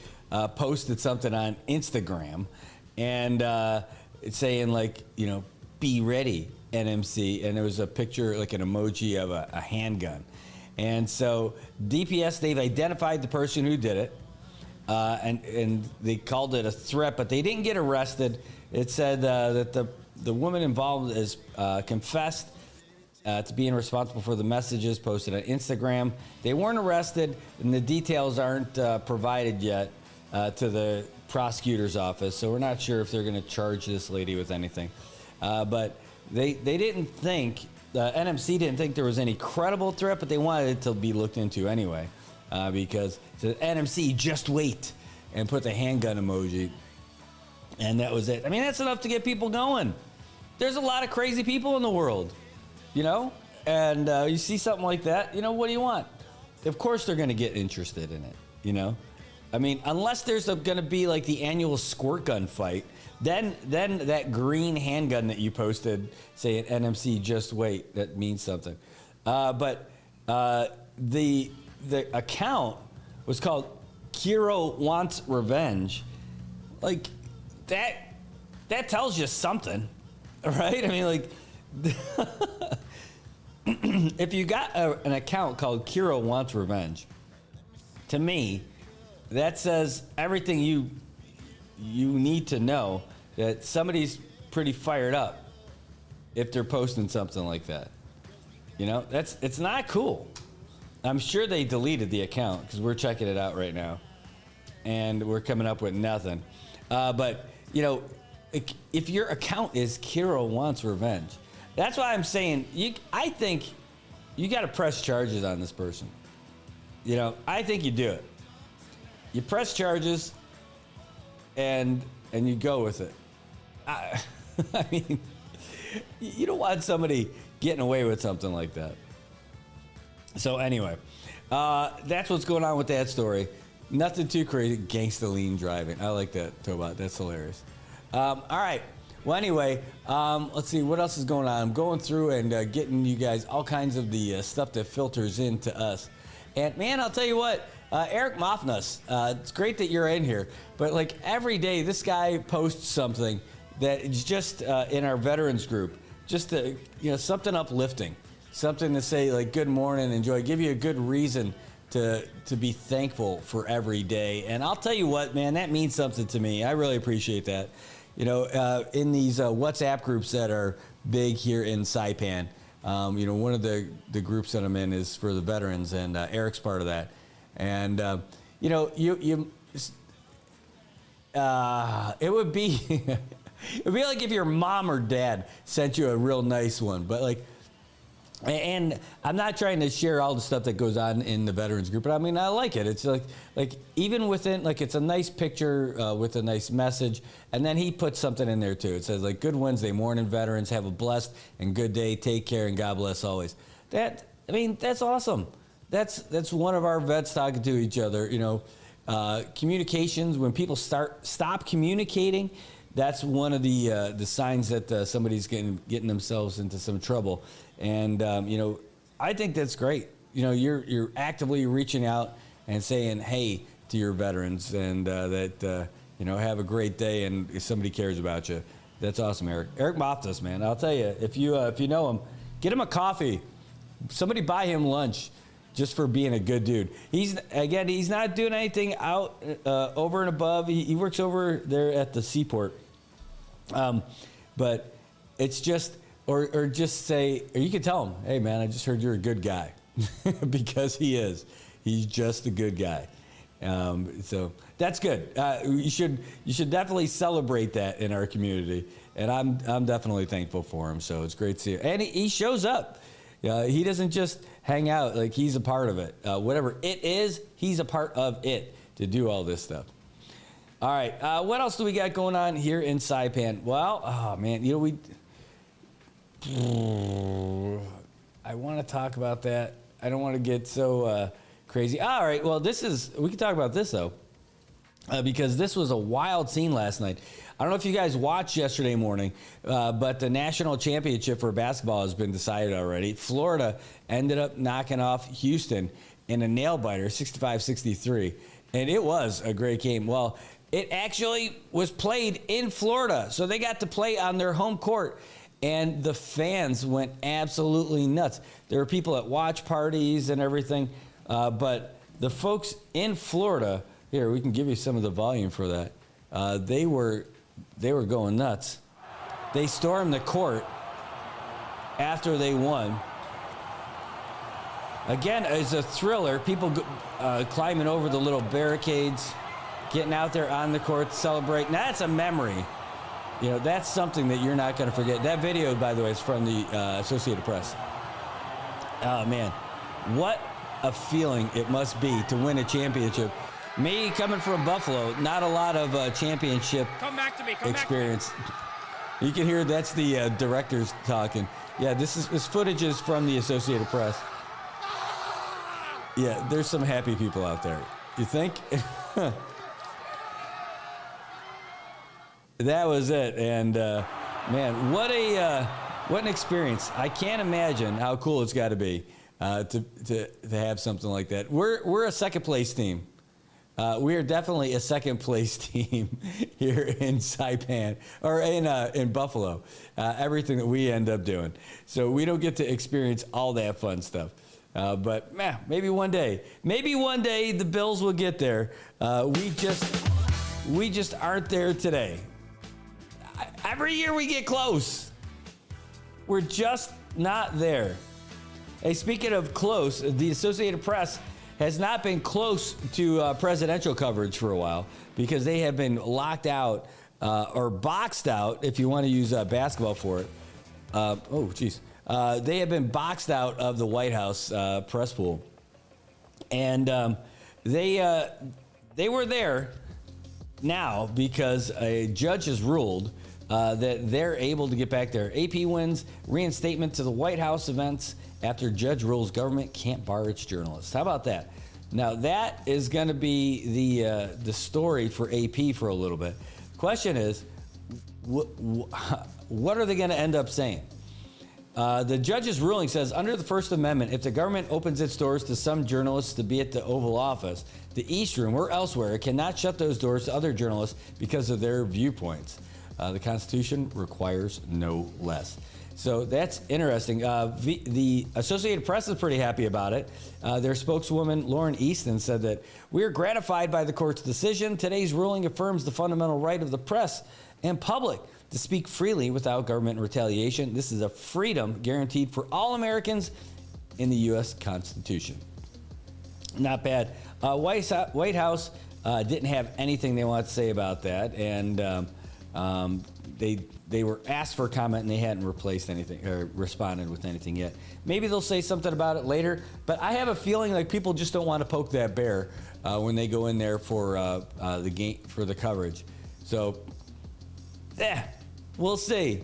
posted something on Instagram and it's saying be ready, NMC, and there was a picture, like an emoji of a handgun. And so DPS, they've identified the person who did it, and they called it a threat, but they didn't get arrested. It said that the woman involved is confessed to being responsible for the messages posted on Instagram. They weren't arrested, and the details aren't provided yet to the prosecutor's office, so we're not sure if they're going to charge this lady with anything. But they didn't think, NMC didn't think there was any credible threat, but they wanted it to be looked into anyway, because the NMC, just wait, and put the handgun emoji, and that was it. I mean, that's enough to get people going. There's a lot of crazy people in the world. And you see something like that, what do you want? Of course they're going to get interested in it, I mean, unless there's going to be like the annual squirt gun fight, then that green handgun that you posted saying NMC, just wait, that means something. But the account was called Kiro Wants Revenge. Like, that tells you something, right? I mean, like... If you got an account called Kiro Wants Revenge, to me, that says everything you need to know that somebody's pretty fired up if they're posting something like that. It's not cool. I'm sure they deleted the account because we're checking it out right now, and we're coming up with nothing. But if your account is Kiro Wants Revenge, that's why I'm saying I think you got to press charges on this person. I think you do it. You press charges and you go with it. I mean, you don't want somebody getting away with something like that. So anyway, that's what's going on with that story. Nothing too crazy. Gangsta lean driving. I like that, Tobot. That's hilarious. All right. Well, anyway, let's see what else is going on. I'm going through and getting you guys all kinds of the stuff that filters into us. And man, I'll tell you what, Eric Mofnus, it's great that you're in here. But like every day, this guy posts something that is just in our veterans group, just to, something uplifting, something to say like good morning, enjoy, give you a good reason to be thankful for every day. And I'll tell you what, man, that means something to me. I really appreciate that. In these WhatsApp groups that are big here in Saipan, one of the groups that I'm in is for the veterans, and Eric's part of that. And it would be it'd be like if your mom or dad sent you a real nice one, but like And I'm not trying to share all the stuff that goes on in the veterans group, but I mean, I like it. It's like even within, like, it's a nice picture with a nice message. And then he puts something in there too. It says, like, good Wednesday morning, veterans. Have a blessed and good day. Take care and God bless always. That's awesome. That's one of our vets talking to each other. You know, communications, when people stop communicating, that's one of the signs that somebody's getting themselves into some trouble. And you know, I think that's great. You know, you're actively reaching out and saying hey to your veterans, and that you know, have a great day, and if somebody cares about you. That's awesome, Eric. Eric Moftas, man. I'll tell you, if you know him, get him a coffee. Somebody buy him lunch, just for being a good dude. He's not doing anything out over and above. He works over there at the seaport. But it's just, or just say, or you can tell him, hey man, I just heard you're a good guy. Because he is. He's just a good guy. So that's good. You should definitely celebrate that in our community. And I'm definitely thankful for him. So it's great to see him. And he shows up. He doesn't just hang out, like he's a part of it. Whatever it is, he's a part of it to do all this stuff. All right, what else do we got going on here in Saipan? Well, oh man, you know, I want to talk about that. I don't want to get so crazy. All right, well, we can talk about this though, because this was a wild scene last night. I don't know if you guys watched yesterday morning, but the national championship for basketball has been decided already. Florida ended up knocking off Houston in a nail-biter, 65-63, and it was a great game. Well, it actually was played in Florida, so they got to play on their home court, and the fans went absolutely nuts. There were people at watch parties and everything, but the folks in Florida, here, we can give you some of the volume for that. They were going nuts. They stormed the court after they won. Again, it's a thriller. People climbing over the little barricades, getting out there on the court to celebrate. Now, that's a memory. You know, that's something that you're not going to forget. That video, by the way, is from the Associated Press. Oh, man. What a feeling it must be to win a championship. Me, coming from Buffalo, not a lot of championship experience. You can hear that's the directors talking. Yeah, this footage is from the Associated Press. Yeah, there's some happy people out there. You think? That was it, and man, what an experience! I can't imagine how cool it's got to be to have something like that. We're a second place team. We are definitely a second place team here in Saipan, or in Buffalo. Everything that we end up doing, so we don't get to experience all that fun stuff. But man, maybe one day the Bills will get there. We just aren't there today. Every year we get close. We're just not there. Hey, speaking of close, the Associated Press has not been close to presidential coverage for a while because they have been locked out or boxed out, if you want to use basketball for it. They have been boxed out of the White House press pool. And they were there now because a judge has ruled that they're able to get back there. AP wins reinstatement to the White House events after judge rules government can't bar its journalists. How about that? Now that is going to be the story for AP for a little bit. Question is, what are they going to end up saying? The judge's ruling says, under the First Amendment, if the government opens its doors to some journalists to be at the Oval Office, the East Room, or elsewhere, it cannot shut those doors to other journalists because of their viewpoints. The Constitution requires no less. So that's interesting. The Associated Press is pretty happy about it. Their spokeswoman, Lauren Easton, said that we are gratified by the court's decision. Today's ruling affirms the fundamental right of the press and public to speak freely without government retaliation. This is a freedom guaranteed for all Americans in the U.S. Constitution. Not bad. White House didn't have anything they wanted to say about that, and They were asked for a comment and they hadn't replaced anything or responded with anything yet. Maybe they'll say something about it later, but I have a feeling like people just don't want to poke that bear when they go in there for the game, for the coverage. So, we'll see.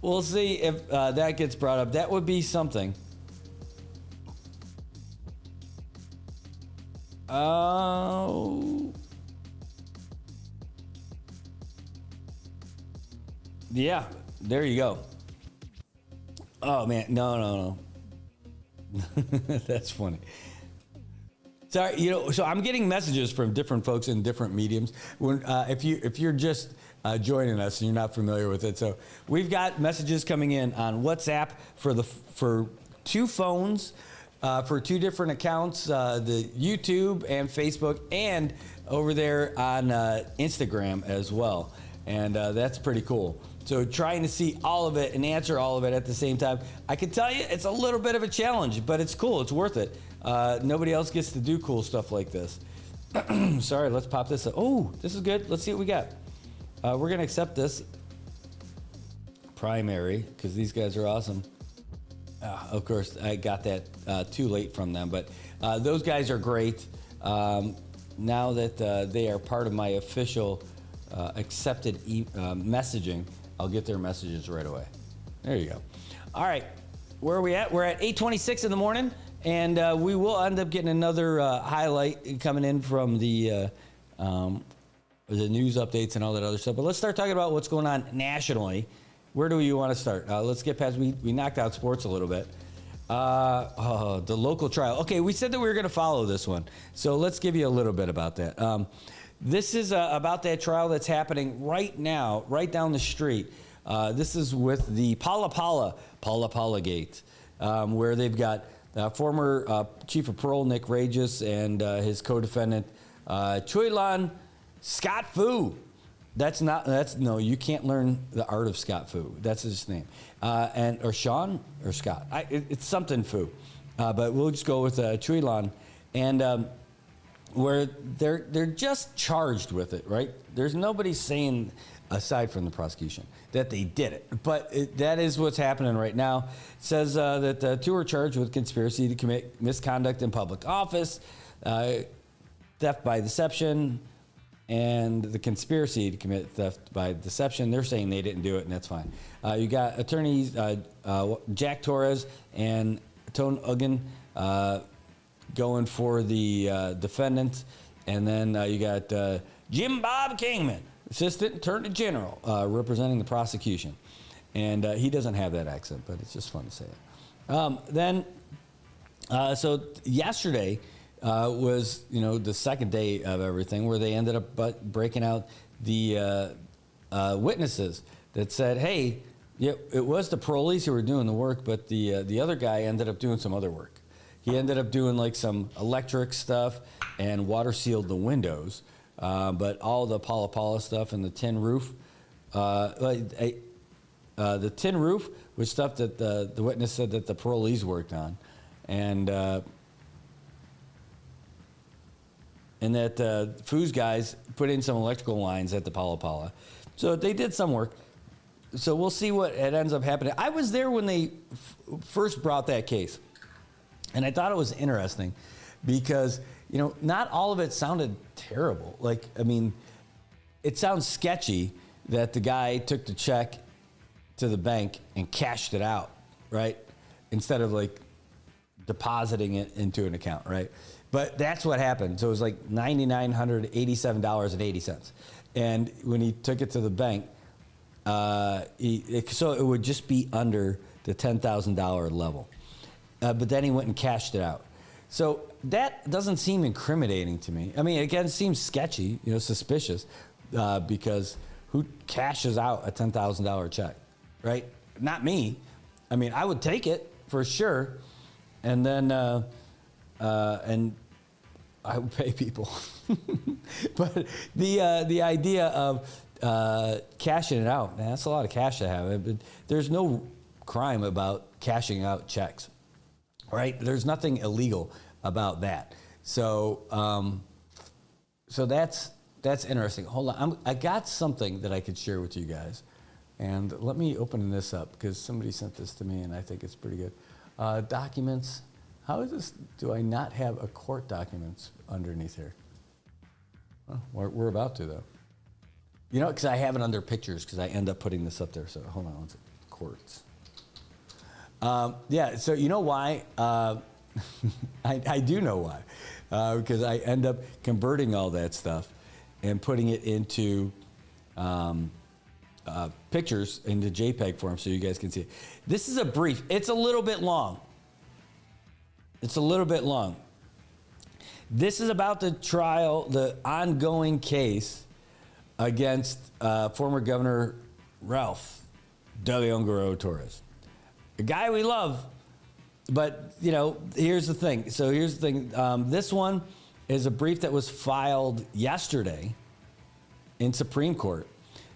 We'll see if that gets brought up. That would be something. Yeah, there you go. Oh man, no. That's funny. Sorry, so I'm getting messages from different folks in different mediums. When if you're just joining us and you're not familiar with it, so we've got messages coming in on WhatsApp for two phones, for two different accounts, the YouTube and Facebook, and over there on Instagram as well, and that's pretty cool. So trying to see all of it and answer all of it at the same time. I can tell you it's a little bit of a challenge, but it's cool. It's worth it. Nobody else gets to do cool stuff like this. Sorry, let's pop this up. Oh, this is good. Let's see what we got. We're going to accept this primary because these guys are awesome. Of course, I got that too late from them, but those guys are great. Now that they are part of my official accepted messaging, I'll get their messages right away. There you go. All right, where are we at? We're at 8:26 in the morning, and we will end up getting another highlight coming in from the news updates and all that other stuff. But let's start talking about what's going on nationally. Where do you want to start? Let's get past, we knocked out sports a little bit. The local trial. Okay, we said that we were going to follow this one. So let's give you a little bit about that. This is about that trial that's happening right now, right down the street. This is with the Pala Pala Gate, where they've got former Chief of Parole Nick Regis and his co-defendant Chuilan Scott Fu. No, you can't learn the art of Scott Fu. That's his name. Or Sean or Scott. It's something Fu. But we'll just go with Chuilan. And where they're just charged with it, right? There's nobody saying, aside from the prosecution, that they did it. But that is what's happening right now. It says that two are charged with conspiracy to commit misconduct in public office, theft by deception, and the conspiracy to commit theft by deception. They're saying they didn't do it, and that's fine. You got attorneys Jack Torres and Tone Uggan going for the defendant, and then you got Jim Bob Kingman, Assistant Attorney General, representing the prosecution. And he doesn't have that accent, but it's just fun to say it. So yesterday was, the second day of everything, where they ended up breaking out the witnesses that said, hey, yeah, it was the parolees who were doing the work, but the other guy ended up doing some other work. He ended up doing like some electric stuff and water sealed the windows, but all the Pala Pala stuff and the tin roof, the tin roof was stuff that the witness said that the parolees worked on, and that Fu's guys put in some electrical lines at the Pala Pala. So they did some work. So we'll see what it ends up happening. I was there when they first brought that case. And I thought it was interesting because, not all of it sounded terrible. It sounds sketchy that the guy took the check to the bank and cashed it out, right? Instead of depositing it into an account, right? But that's what happened. So it was like $9,987.80. And when he took it to the bank, so it would just be under the $10,000 level. But then he went and cashed it out. So that doesn't seem incriminating to me. I mean, again, it seems sketchy, suspicious, because who cashes out a $10,000 check, right? Not me. I mean, I would take it for sure, and then and I would pay people. But the idea of cashing it out, man, that's a lot of cash to have. There's no crime about cashing out checks. Right? There's nothing illegal about that. So, so that's That's interesting. Hold on. I got something that I could share with you guys. And let me open this up because somebody sent this to me and I think it's pretty good. Documents. How is this? Do I not have a court documents underneath here? Oh, we're about to, though. You know, because I have it under pictures because I end up putting this up there. So hold on one second. Courts. Yeah, so you know why? I do know why. Because I end up converting all that stuff and putting it into pictures into JPEG form so you guys can see it. This is a brief. It's a little bit long. This is about the trial, the ongoing case against former Governor Ralph de Leon Guerrero Torres, a guy we love. But, you know, here's the thing. So here's the thing. This one is a brief that was filed yesterday in Supreme Court.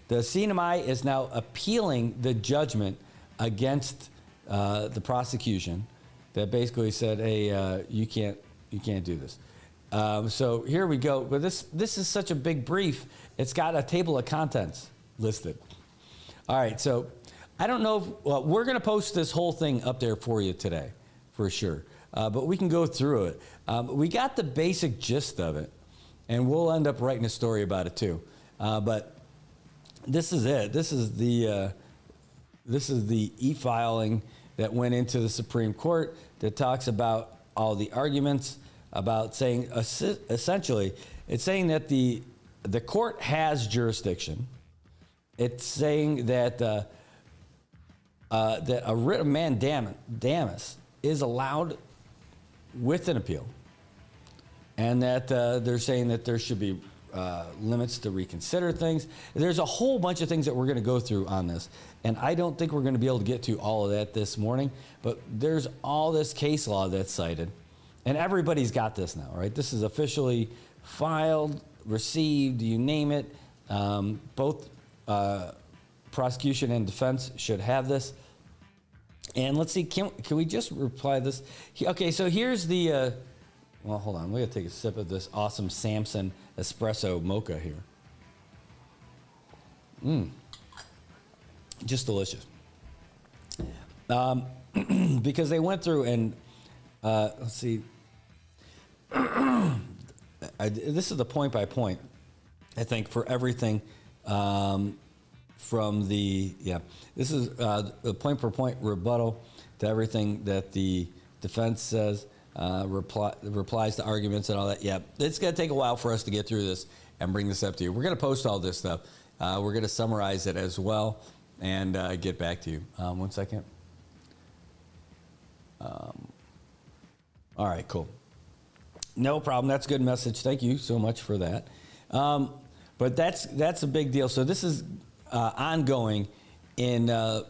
The CNMI is now appealing the judgment against the prosecution that basically said, hey, you can't do this. So here we go. But this is such a big brief. It's got a table of contents listed. All right, so I don't know if we're going to post this whole thing up there for you today, for sure. But we can go through it. We got the basic gist of it, and we'll end up writing a story about it too. But this is it. This is the e-filing that went into the Supreme Court that talks about all the arguments about saying, essentially, it's saying that the court has jurisdiction. It's saying that that a writ of mandamus is allowed with an appeal, and that they're saying that there should be limits to reconsider things. There's a whole bunch of things that we're going to go through on this, and I don't think we're going to be able to get to all of that this morning, but there's all this case law that's cited, and everybody's got this now, right? This is officially filed, received, you name it. Both prosecution and defense should have this. And let's see, can we just reply this? Okay, so here's the, well, hold on. We got to take a sip of this awesome Samson espresso mocha here. Just delicious. Because they went through and, let's see. This is the point by point, I think, for everything from the, this is the point per point rebuttal to everything that the defense says, replies to arguments and all that. Yeah, it's going to take a while for us to get through this and bring this up to you. We're going to post all this stuff. We're going to summarize it as well and get back to you. 1 second. All right, cool. No problem. That's a good message. Thank you so much for that. But that's a big deal. So this is ongoing in the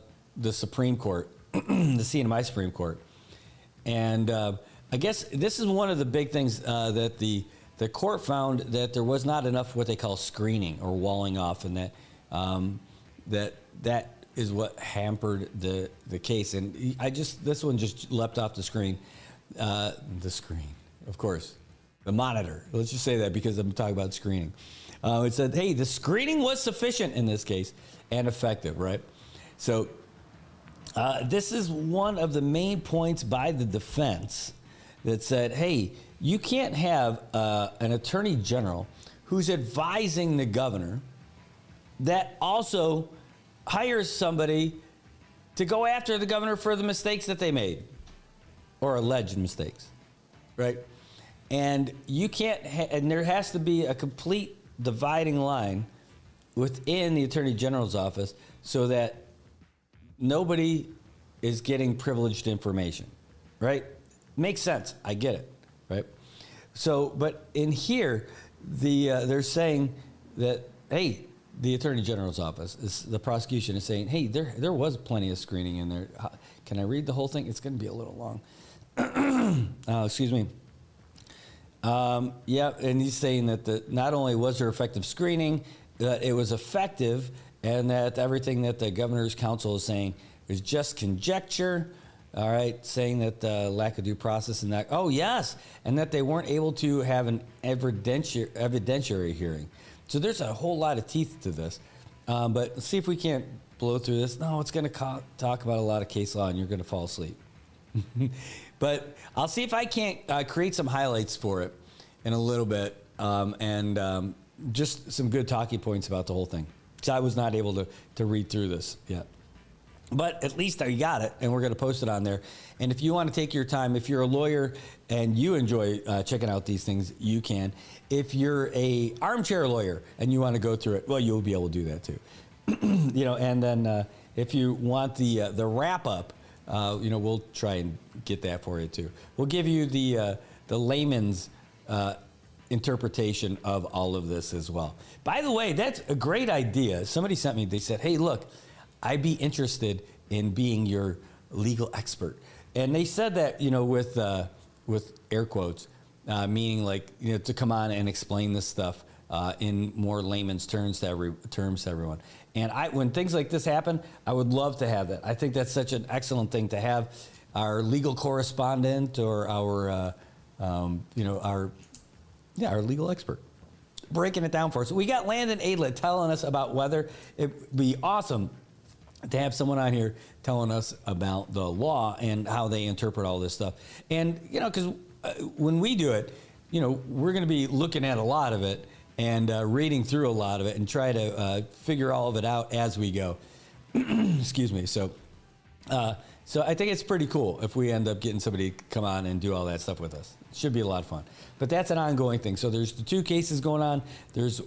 Supreme Court, the CNMI Supreme Court. And I guess this is one of the big things that the court found, that there was not enough what they call screening or walling off, and that is what hampered the case. And this one just leapt off the screen. The screen, of course, the monitor. Let's just say that because I'm talking about screening. It said, hey, the screening was sufficient in this case and effective, right? So this is one of the main points by the defense that said, hey, you can't have an attorney general who's advising the governor that also hires somebody to go after the governor for the mistakes that they made or alleged mistakes, right? And you can't, and there has to be a complete dividing line within the Attorney General's office so that nobody is getting privileged information, right? Makes sense. I get it, right? So, but in here, they're saying that, hey, the Attorney General's office, the prosecution is saying, hey, there was plenty of screening in there. Can I read the whole thing? It's going to be a little long. Excuse me. Yeah, and he's saying that not only was there effective screening, that it was effective, and that everything that the governor's counsel is saying is just conjecture. All right, saying that lack of due process and that. Oh yes, and that they weren't able to have an evidentiary hearing. So there's a whole lot of teeth to this. But let's see if we can't blow through this. No, it's going to talk about a lot of case law, and you're going to fall asleep. But I'll see if I can't create some highlights for it in a little bit, and just some good talking points about the whole thing. So I was not able to read through this yet. But at least I got it, and we're going to post it on there. And if you want to take your time, if you're a lawyer and you enjoy checking out these things, you can. If you're a armchair lawyer and you want to go through it, well, you'll be able to do that too. And then if you want the wrap up, we'll try and get that for you too. We'll give you the layman's interpretation of all of this as well. By the way, that's a great idea. Somebody sent me, they said, hey, look, I'd be interested in being your legal expert. And they said that, with air quotes, meaning like, to come on and explain this stuff in more layman's terms to everyone. And when things like this happen, I would love to have that. I think that's such an excellent thing to have our legal correspondent or our legal expert breaking it down for us. We got Landon Adlet telling us about weather. It'd be awesome to have someone on here telling us about the law and how they interpret all this stuff. And, because when we do it, we're going to be looking at a lot of it and reading through a lot of it and try to figure all of it out as we go. Excuse me. So I think it's pretty cool if we end up getting somebody to come on and do all that stuff with us. It should be a lot of fun. But that's an ongoing thing. So there's the 2 cases going on. There's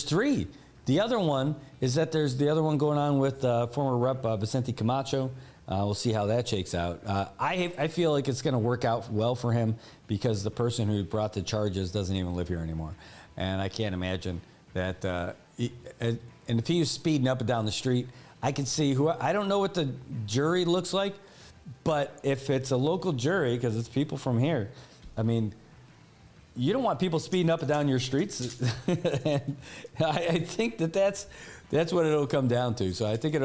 three. The other one is that there's the other one going on with former Rep. Vicente Camacho. We'll see how that shakes out. I feel like it's going to work out well for him because the person who brought the charges doesn't even live here anymore. And I can't imagine that. And if he was speeding up and down the street, I can see I don't know what the jury looks like, but if it's a local jury, because it's people from here, I mean, you don't want people speeding up and down your streets. And I think that's what it'll come down to. So I think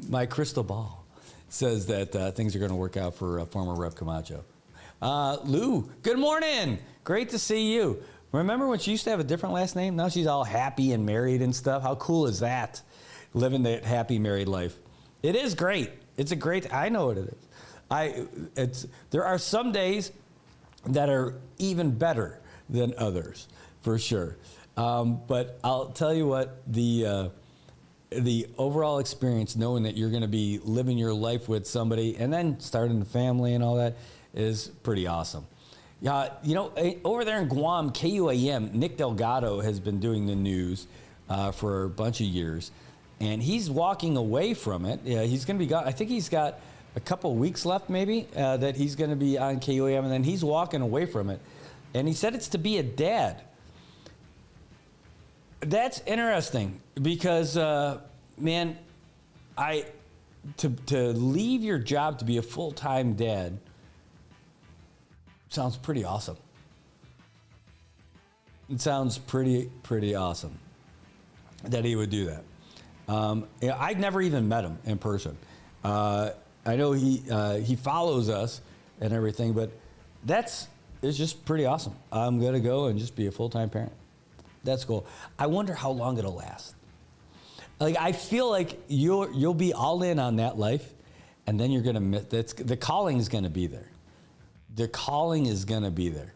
my crystal ball says that things are going to work out for former Rep. Camacho. Lou, good morning. Great to see you. Remember when she used to have a different last name? Now she's all happy and married and stuff. How cool is that? Living that happy married life. It is great. It's a great, I know what it is. There are some days that are even better than others, for sure. But I'll tell you what, the overall experience, knowing that you're going to be living your life with somebody and then starting a family and all that is pretty awesome. Over there in Guam, KUAM, Nick Delgado has been doing the news for a bunch of years, and he's walking away from it. He's going to be gone. I think he's got a couple weeks left, maybe, that he's going to be on KUAM, and then he's walking away from it. And he said it's to be a dad. That's interesting because, man, to leave your job to be a full-time dad sounds pretty awesome. It sounds pretty awesome that he would do that. I'd never even met him in person. I know he follows us and everything, but it's just pretty awesome. I'm going to go and just be a full-time parent. That's cool. I wonder how long it'll last. Like, I feel like you'll be all in on that life, and then you're going to miss. The calling is going to be there. The calling is going to be there,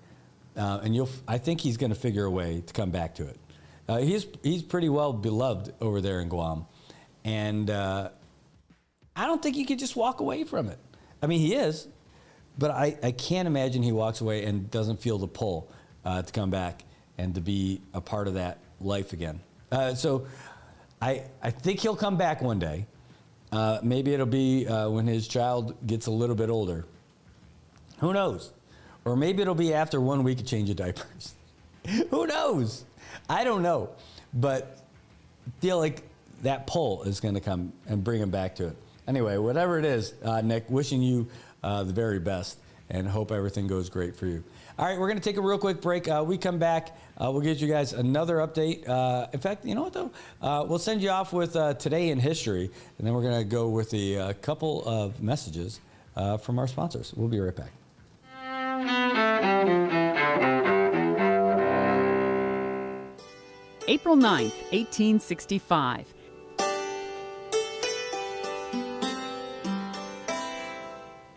and I think he's going to figure a way to come back to it. He's pretty well beloved over there in Guam, and I don't think you could just walk away from it. I mean, he is. But I can't imagine he walks away and doesn't feel the pull to come back and to be a part of that life again. So I think he'll come back one day. Maybe it'll be when his child gets a little bit older. Who knows? Or maybe it'll be after 1 week of change of diapers. Who knows? I don't know. But I feel like that pull is going to come and bring him back to it. Anyway, whatever it is, Nick, wishing you the very best and hope everything goes great for you. All right, we're going to take a real quick break. We come back. We'll get you guys another update. In fact, you know what, though? We'll send you off with Today in History, and then we're going to go with a couple of messages from our sponsors. We'll be right back. April 9, 1865.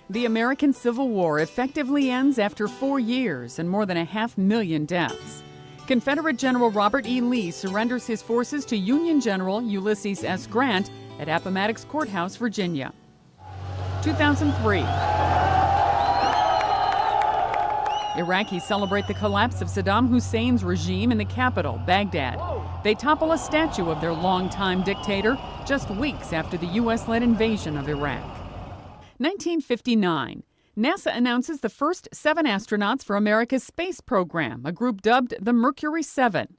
The American Civil War effectively ends after 4 years and more than 500,000 deaths. Confederate General Robert E. Lee surrenders his forces to Union General Ulysses S. Grant at Appomattox Courthouse, Virginia. 2003. Iraqis celebrate the collapse of Saddam Hussein's regime in the capital, Baghdad. They topple a statue of their longtime dictator just weeks after the U.S.-led invasion of Iraq. 1959. NASA announces the first 7 astronauts for America's space program, a group dubbed the Mercury 7.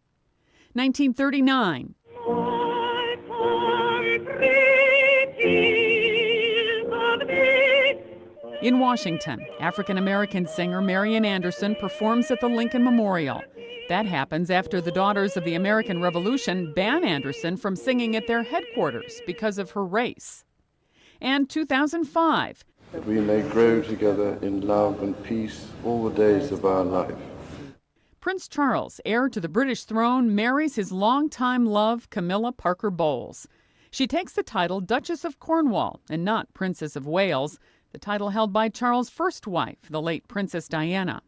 1939. In Washington, African-American singer Marian Anderson performs at the Lincoln Memorial. That happens after the Daughters of the American Revolution ban Anderson from singing at their headquarters because of her race. And 2005. We may grow together in love and peace all the days of our life. Prince Charles, heir to the British throne, marries his longtime love, Camilla Parker Bowles. She takes the title Duchess of Cornwall and not Princess of Wales, the title held by Charles' first wife, the late Princess Diana.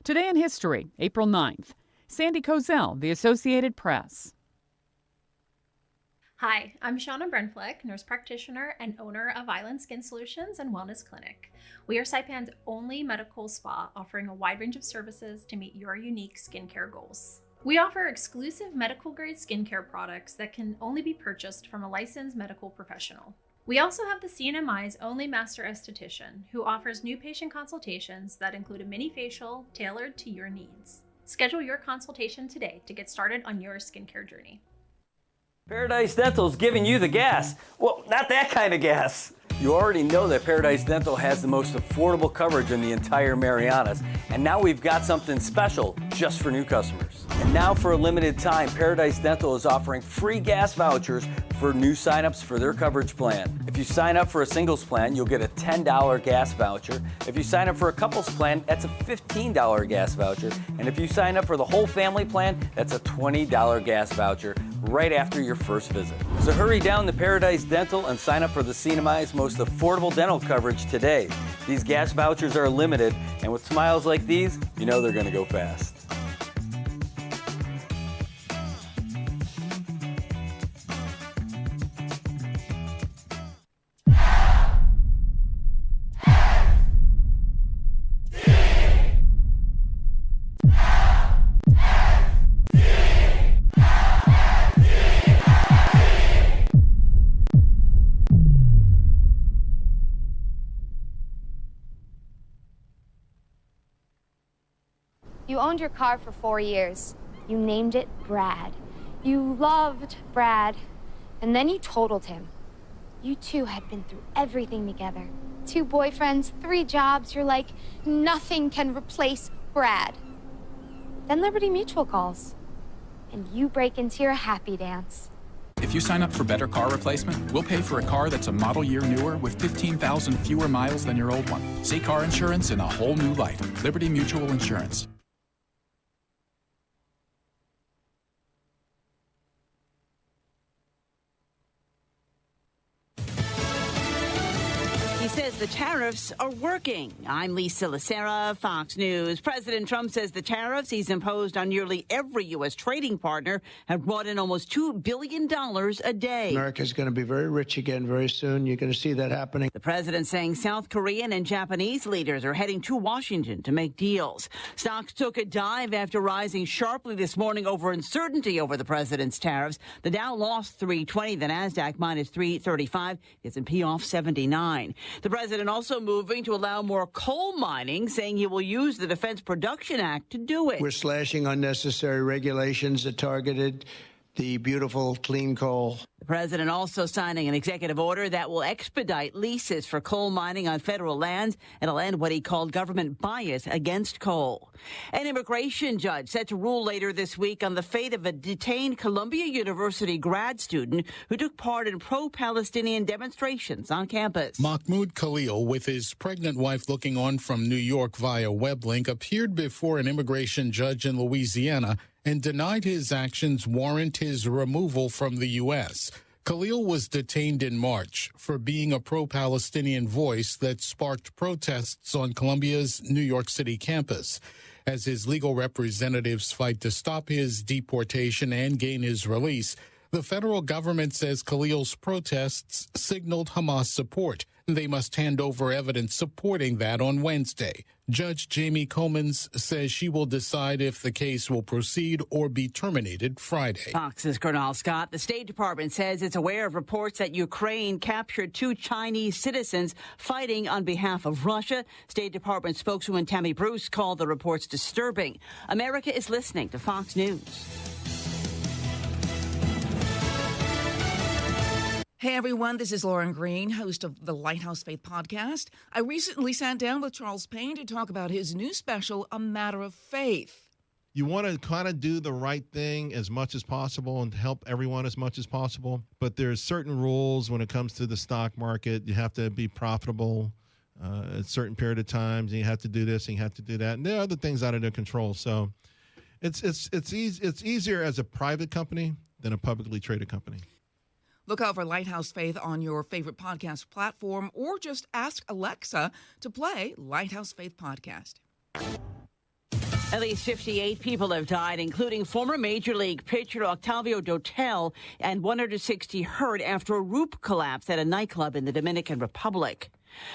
Today in history, April 9th. Sandy Kozel, The Associated Press. Hi, I'm Shauna Brenfleck, nurse practitioner and owner of Island Skin Solutions and Wellness Clinic. We are Saipan's only medical spa offering a wide range of services to meet your unique skincare goals. We offer exclusive medical-grade skincare products that can only be purchased from a licensed medical professional. We also have the CNMI's only master esthetician, who offers new patient consultations that include a mini facial tailored to your needs. Schedule your consultation today to get started on your skincare journey. Paradise Dental's giving you the gas. Well, not that kind of gas. You already know that Paradise Dental has the most affordable coverage in the entire Marianas, and now we've got something special just for new customers. And now for a limited time, Paradise Dental is offering free gas vouchers for new signups for their coverage plan. If you sign up for a singles plan, you'll get a $10 gas voucher. If you sign up for a couples plan, that's a $15 gas voucher. And if you sign up for the whole family plan, that's a $20 gas voucher right after your first visit. So hurry down to Paradise Dental and sign up for the CNMI's most affordable dental coverage today. These gas vouchers are limited, and with smiles like these, you know they're gonna go fast. You owned your car for 4 years. You named it Brad. You loved Brad. And then you totaled him. You two had been through everything together. 2 boyfriends, 3 jobs. You're like, nothing can replace Brad. Then Liberty Mutual calls. And you break into your happy dance. If you sign up for better car replacement, we'll pay for a car that's a model year newer with 15,000 fewer miles than your old one. See car insurance in a whole new light. Liberty Mutual Insurance. He says the tariffs are working. I'm Lisa Lacera, Fox News. President Trump says the tariffs he's imposed on nearly every U.S. trading partner have brought in almost $2 billion a day. America's going to be very rich again very soon. You're going to see that happening. The president saying South Korean and Japanese leaders are heading to Washington to make deals. Stocks took a dive after rising sharply this morning over uncertainty over the president's tariffs. The Dow lost 320, the NASDAQ minus 335, S&P off 79. The president also moving to allow more coal mining, saying he will use the Defense Production Act to do it. We're slashing unnecessary regulations that targeted the beautiful clean coal. The president also signing an executive order that will expedite leases for coal mining on federal lands. It'll end what he called government bias against coal. An immigration judge set to rule later this week on the fate of a detained Columbia University grad student who took part in pro-Palestinian demonstrations on campus. Mahmoud Khalil, with his pregnant wife looking on from New York via web link, appeared before an immigration judge in Louisiana and denied his actions warrant his removal from the U.S. Khalil was detained in March for being a pro-Palestinian voice that sparked protests on Columbia's New York City campus. As his legal representatives fight to stop his deportation and gain his release, the federal government says Khalil's protests signaled Hamas support. They must hand over evidence supporting that on Wednesday. Judge Jamie Comans says she will decide if the case will proceed or be terminated Friday. Fox's Colonel Scott. The State Department says it's aware of reports that Ukraine captured 2 Chinese citizens fighting on behalf of Russia. State Department spokeswoman Tammy Bruce called the reports disturbing. America is listening to Fox News. Hey everyone, this is Lauren Green, host of the Lighthouse Faith podcast. I recently sat down with Charles Payne to talk about his new special, A Matter of Faith. You want to kind of do the right thing as much as possible and help everyone as much as possible. But there's certain rules when it comes to the stock market. You have to be profitable a certain period of times. And you have to do this and you have to do that. And there are other things out of their control. So it's easier as a private company than a publicly traded company. Look out for Lighthouse Faith on your favorite podcast platform or just ask Alexa to play Lighthouse Faith Podcast. At least 58 people have died, including former Major League pitcher Octavio Dotel, and 160 hurt after a roof collapsed at a nightclub in the Dominican Republic.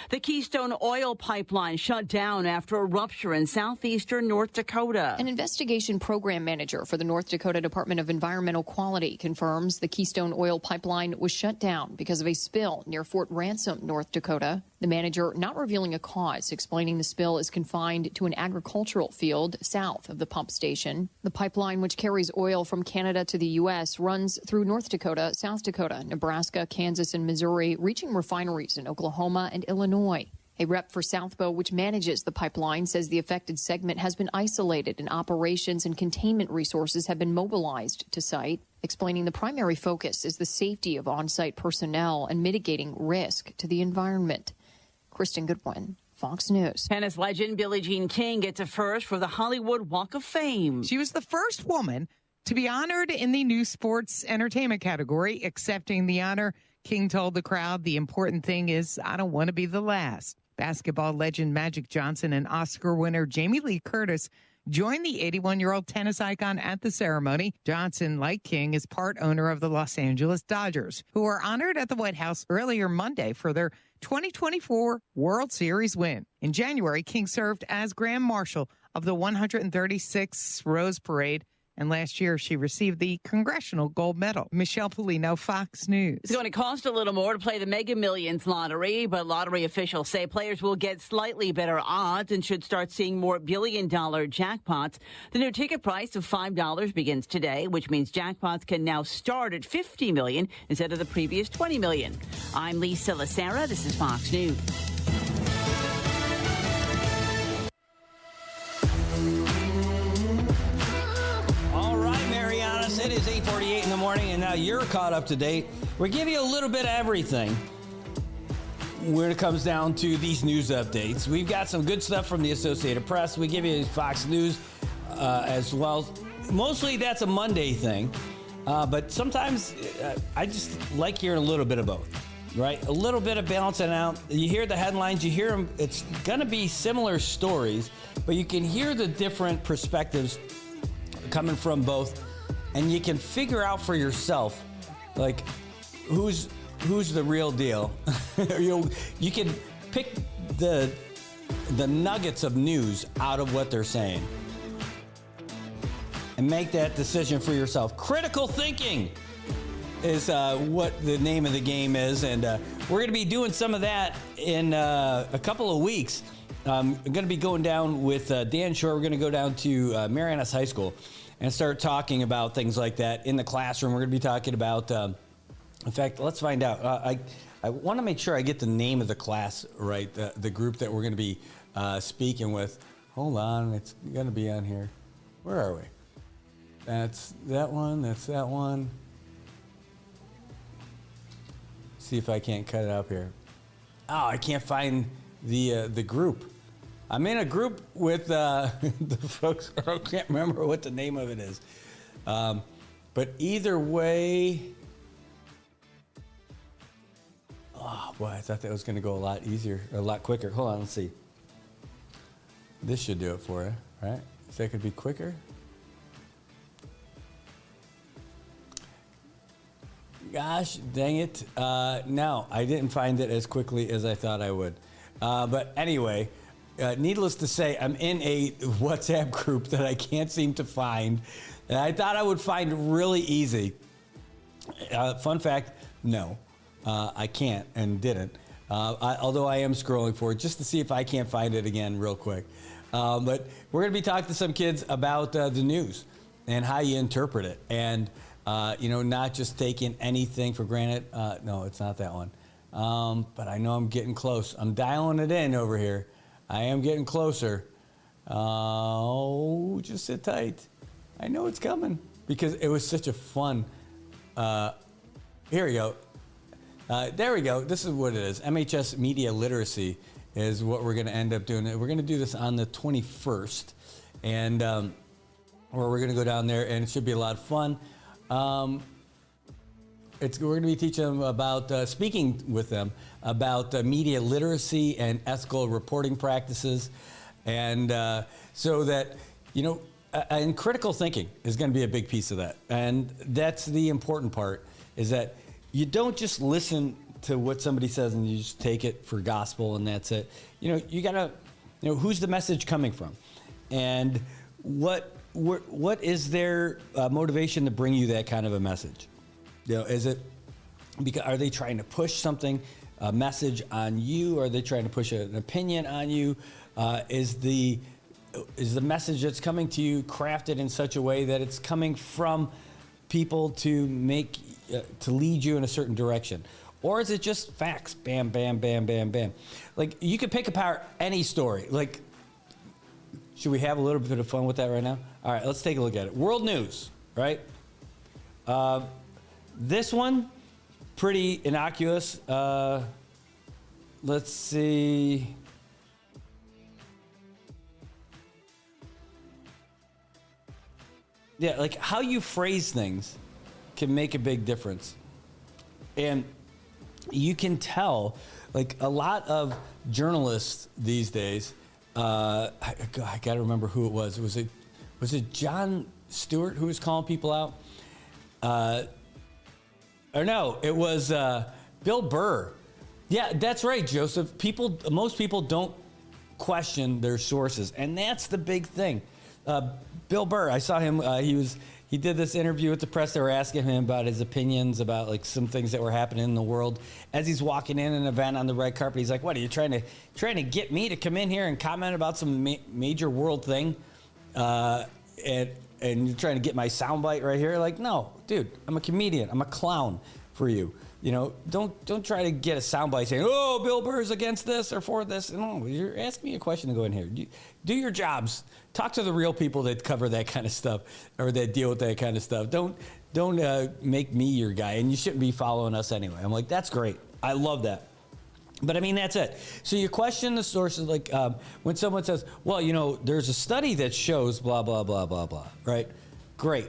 The Keystone Oil Pipeline shut down after a rupture in southeastern North Dakota. An investigation program manager for the North Dakota Department of Environmental Quality confirms the Keystone Oil Pipeline was shut down because of a spill near Fort Ransom, North Dakota. The manager not revealing a cause, explaining the spill is confined to an agricultural field south of the pump station. The pipeline, which carries oil from Canada to the U.S., runs through North Dakota, South Dakota, Nebraska, Kansas, and Missouri, reaching refineries in Oklahoma and Illinois. A rep for Southbow, which manages the pipeline, says the affected segment has been isolated and operations and containment resources have been mobilized to site, explaining the primary focus is the safety of on-site personnel and mitigating risk to the environment. Kristen Goodwin, Fox News. Tennis legend Billie Jean King gets a first for the Hollywood Walk of Fame. She was the first woman to be honored in the new sports entertainment category. Accepting the honor, King told the crowd, "The important thing is I don't want to be the last." Basketball legend Magic Johnson and Oscar winner Jamie Lee Curtis joined the 81-year-old tennis icon at the ceremony. Johnson, like King, is part owner of the Los Angeles Dodgers, who were honored at the White House earlier Monday for their 2024 World Series win. In January, King served as Grand Marshal of the 136th Rose Parade, and last year she received the Congressional Gold Medal. Michelle Polino, Fox News. It's going to cost a little more to play the Mega Millions lottery, but lottery officials say players will get slightly better odds and should start seeing more billion-dollar jackpots. The new ticket price of $5 begins today, which means jackpots can now start at $50 million instead of the previous $20 million. I'm Lisa Lacera. This is Fox News. Marianas, it is 8:48 in the morning, and now you're caught up to date. We give you a little bit of everything when it comes down to these news updates. We've got some good stuff from the Associated Press. We give you Fox News as well. Mostly that's a Monday thing, but sometimes I just like hearing a little bit of both, right? A little bit of balancing out. You hear the headlines, you hear them. It's going to be similar stories, but you can hear the different perspectives coming from both, and you can figure out for yourself, like, who's the real deal. You can pick the nuggets of news out of what they're saying and make that decision for yourself. Critical thinking is what the name of the game is, and we're going to be doing some of that in a couple of weeks. I'm going to be going down with Dan Shore. We're going to go down to Marianas High School and start talking about things like that in the classroom. We're going to be talking about In fact, let's find out. I want to make sure I get the name of the class right, the group that we're going to be speaking with. Hold on, it's going to be on here. Where are we? That's that one. That's that one. See if I can't cut it up here. Oh, I can't find the group. I'm in a group with the folks. I can't remember what the name of it is. But either way, oh boy, I thought that was going to go a lot easier, or a lot quicker. Hold on, let's see. This should do it for you, right? If that could be quicker. Gosh, dang it. No, I didn't find it as quickly as I thought I would. But anyway, needless to say, I'm in a WhatsApp group that I can't seem to find. And I thought I would find really easy. Fun fact, no, I can't and didn't. Although I am scrolling for it just to see if I can't find it again real quick. But we're going to be talking to some kids about the news and how you interpret it. And not just taking anything for granted. No, it's not that one. But I know I'm getting close. I'm dialing it in over here. I am getting closer. Just sit tight. I know it's coming because it was such a fun. Here we go. There we go. This is what it is. MHS Media Literacy is what we're going to end up doing. We're going to do this on the 21st. And where we're going to go down there, and it should be a lot of fun. We're going to be teaching them about, speaking with them about media literacy and ethical reporting practices. And so that, and critical thinking is going to be a big piece of that. And that's the important part, is that you don't just listen to what somebody says and you just take it for gospel and that's it. You got to, who's the message coming from? And what is their motivation to bring you that kind of a message? Is it because are they trying to push something, a message on you? Are they trying to push an opinion on you? Is the message that's coming to you crafted in such a way that it's coming from people to make to lead you in a certain direction? Or is it just facts? Bam, bam, bam, bam, bam. Like, you could pick apart any story. Like, should we have a little bit of fun with that right now? All right, let's take a look at it. World news, right? This one, pretty innocuous. Let's see. Yeah, like how you phrase things can make a big difference. And you can tell, like a lot of journalists these days, I got to remember who it was. Was it Jon Stewart who was calling people out? Or no, it was Bill Burr. Yeah, that's right, Joseph. Most people don't question their sources, and that's the big thing. Bill Burr, I saw him. He did this interview with the press. They were asking him about his opinions about like some things that were happening in the world. As he's walking in an event on the red carpet, he's like, "What are you trying to get me to come in here and comment about some major world thing?" And you're trying to get my soundbite right here? Like, no, dude, I'm a comedian. I'm a clown for you. Don't try to get a soundbite saying, "Oh, Bill Burr's against this or for this." No, you're asking me a question to go in here. Do your jobs. Talk to the real people that cover that kind of stuff or that deal with that kind of stuff. Don't make me your guy, and you shouldn't be following us anyway. I'm like, that's great. I love that. But I mean, that's it. So you question the sources, like when someone says, well, there's a study that shows blah, blah, blah, blah, blah, right? Great.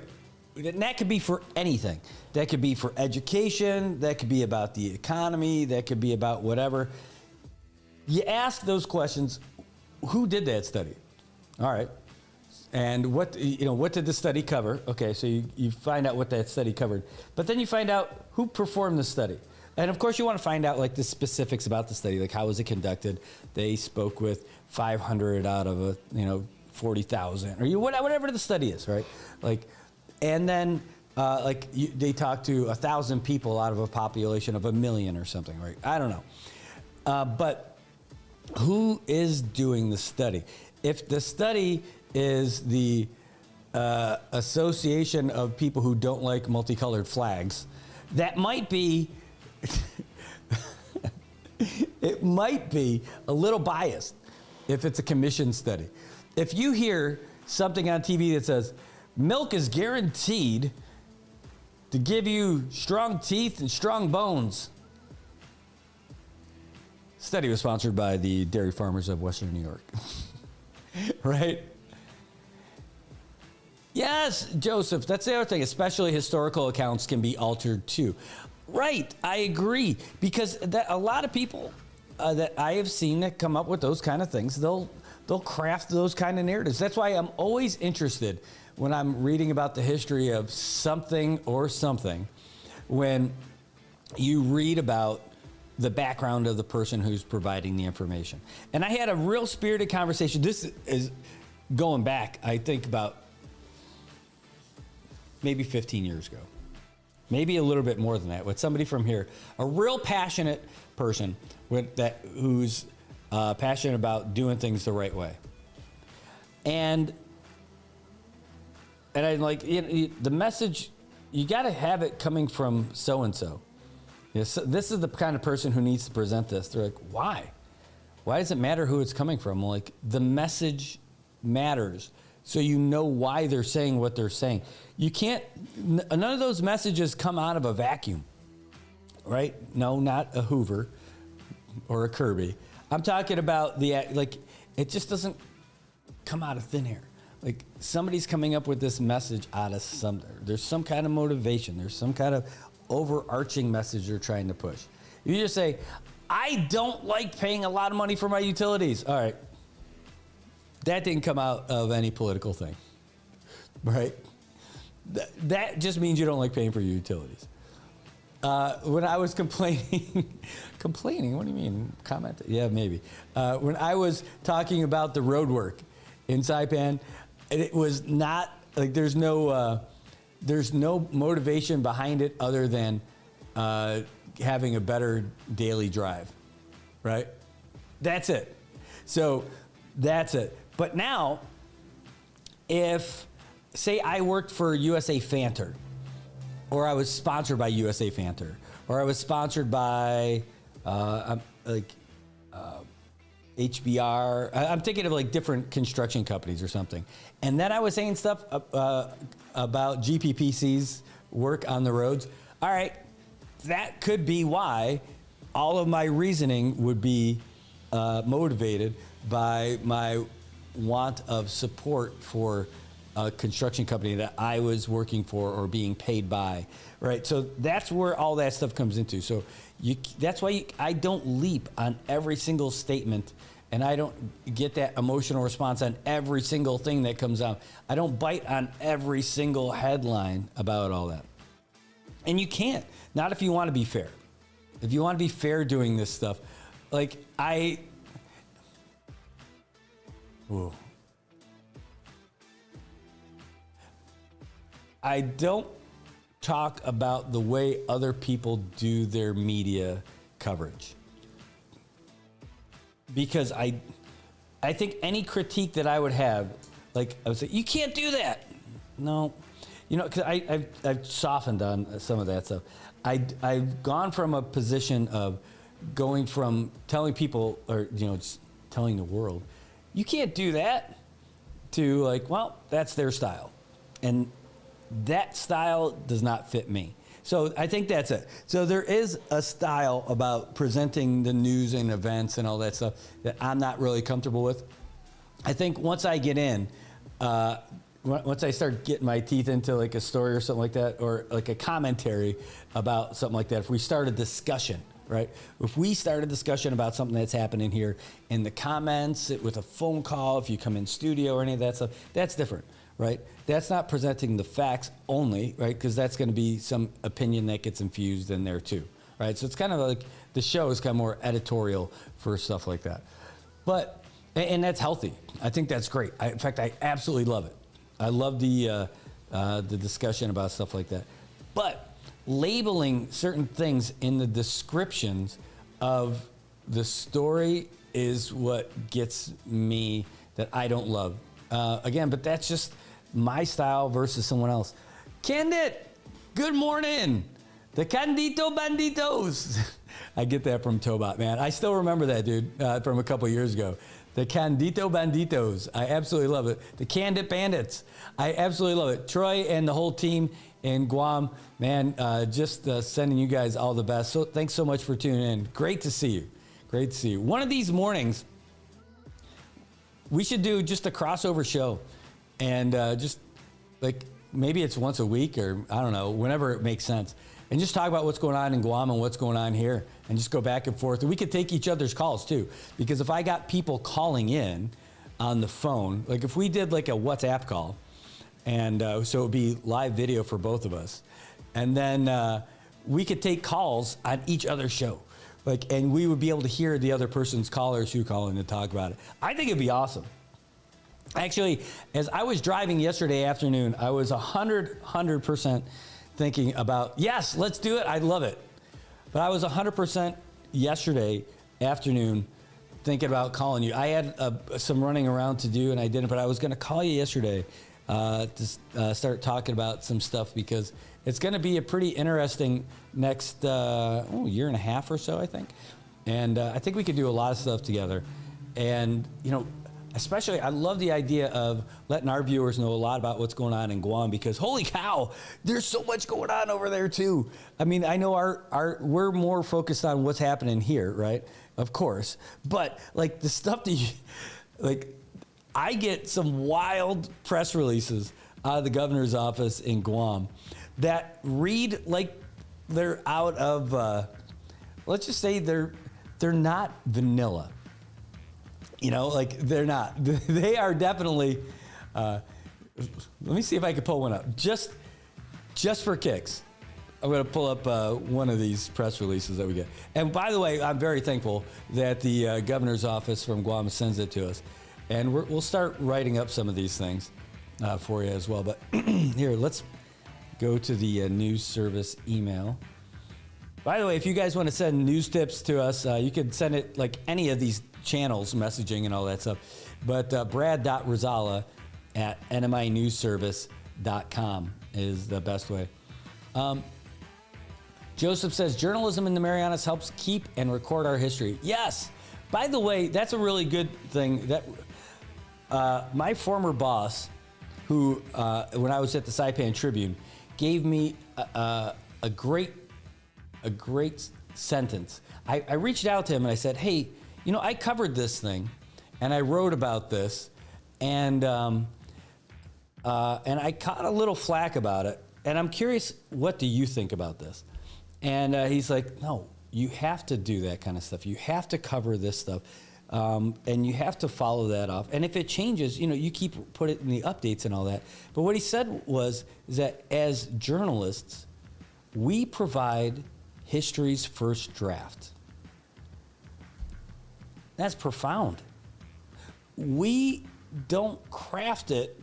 And that could be for anything. That could be for education. That could be about the economy. That could be about whatever. You ask those questions, who did that study? All right. And what did the study cover? Okay, so you find out what that study covered. But then you find out who performed the study. And of course you want to find out like the specifics about the study, like how was it conducted? They spoke with 500 out of 40,000 or whatever the study is, right? Like, and then they talked to 1,000 people out of a population of 1 million or something, right? I don't know. But who is doing the study? If the study is the association of people who don't like multicolored flags, that might be, it might be a little biased if it's a commission study. If you hear something on TV that says, milk is guaranteed to give you strong teeth and strong bones. Study was sponsored by the dairy farmers of Western New York. Right? Yes, Joseph, that's the other thing. Especially historical accounts can be altered too. Right, I agree. Because a lot of people that I have seen that come up with those kind of things, they'll craft those kind of narratives. That's why I'm always interested when I'm reading about the history of something or something, when you read about the background of the person who's providing the information. And I had a real spirited conversation. This is going back, I think, about maybe 15 years ago, maybe a little bit more than that, with somebody from here, a real passionate person who's passionate about doing things the right way. And I'm like, the message, you got to have it coming from so-and-so. This is the kind of person who needs to present this. They're like, why? Why does it matter who it's coming from? Well, like, the message matters, so you know why they're saying what they're saying. You can't, none of those messages come out of a vacuum, right? No, not a Hoover or a Kirby. I'm talking about it just doesn't come out of thin air. Like, somebody's coming up with this message out of somewhere. There's some kind of motivation. There's some kind of overarching message they're trying to push. If you just say, I don't like paying a lot of money for my utilities. All right. That didn't come out of any political thing, right? That just means you don't like paying for your utilities. When I was complaining, what do you mean? Comment? Yeah, maybe. When I was talking about the road work in Saipan, it was not like there's no motivation behind it other than having a better daily drive, right? That's it. So that's it. But now, if, say, I worked for USA Fanter, or I was sponsored by USA Fanter, or I was sponsored by HBR. I'm thinking of like different construction companies or something. And then I was saying stuff about GPPC's work on the roads. All right, that could be why all of my reasoning would be motivated by my want of support for a construction company that I was working for or being paid by, right? So that's where all that stuff comes into. So that's why I don't leap on every single statement, and I don't get that emotional response on every single thing that comes out. I don't bite on every single headline about all that. And you can't, not if you want to be fair. If you want to be fair doing this stuff, like I don't talk about the way other people do their media coverage, because I think any critique that I would have, like I would say, you can't do that. No, because I've softened on some of that stuff. I've gone from a position of going from telling people, or just telling the world, you can't do that, to like, well, that's their style, and that style does not fit me. So I think that's it. So there is a style about presenting the news and events and all that stuff that I'm not really comfortable with. I think once I get in, once I start getting my teeth into like a story or something like that, or like a commentary about something like that, if we start a discussion, right? If we start a discussion about something that's happening here in the comments, with a phone call, if you come in studio or any of that stuff, that's different, right? That's not presenting the facts only, right? Because that's going to be some opinion that gets infused in there too, right? So it's kind of like the show is kind of more editorial for stuff like that. But, and that's healthy. I think that's great. In fact, I absolutely love it. I love the discussion about stuff like that. But labeling certain things in the descriptions of the story is what gets me, that I don't love. Again, but that's just my style versus someone else. Candid, good morning. The Candito Banditos. I get that from Tobot, man. I still remember that, dude, from a couple years ago. The Candito Banditos. I absolutely love it. The Candid Bandits. I absolutely love it. Troy and the whole team in Guam, man, just sending you guys all the best. So thanks so much for tuning in. Great to see you. Great to see you. One of these mornings, we should do just a crossover show. And just like maybe it's once a week or I don't know, whenever it makes sense. And just talk about what's going on in Guam and what's going on here and just go back and forth. And we could take each other's calls too, because if I got people calling in on the phone, like if we did like a WhatsApp call, and so it would be live video for both of us, and then we could take calls on each other's show, like, and we would be able to hear the other person's callers who call in to talk about it. I think it'd be awesome. Actually, as I was driving yesterday afternoon, I was 100% thinking about, yes, let's do it. I love it. But I was 100% yesterday afternoon thinking about calling you. I had some running around to do and I didn't, but I was going to call you yesterday to start talking about some stuff because it's going to be a pretty interesting next year and a half or so, I think. And I think we could do a lot of stuff together. And, you know, especially, I love the idea of letting our viewers know a lot about what's going on in Guam because holy cow, there's so much going on over there too. I mean, I know we're more focused on what's happening here, right? Of course, but like the stuff that you, like, I get some wild press releases out of the governor's office in Guam that read like they're out of, let's just say they're not vanilla. You know, like they're not. They are definitely. Let me see if I can pull one up. Just for kicks, I'm going to pull up one of these press releases that we get. And by the way, I'm very thankful that the governor's office from Guam sends it to us, and we'll start writing up some of these things for you as well. But here, let's go to the news service email. By the way, if you guys want to send news tips to us, you can send it like any of these channels, messaging and all that stuff. But brad.rosala@nminewsservice.com is the best way. Joseph says, journalism in the Marianas helps keep and record our history. Yes. By the way, that's a really good thing. That my former boss, who, when I was at the Saipan Tribune, gave me a great sentence. I reached out to him and I said, hey, you know, I covered this thing, and I wrote about this, and I caught a little flack about it, and I'm curious, what do you think about this? And he's like, no, you have to do that kind of stuff. You have to cover this stuff, and you have to follow that off. And if it changes, you know, you put it in the updates and all that. But what he said is that as journalists, we provide history's first draft. That's profound. We don't craft it.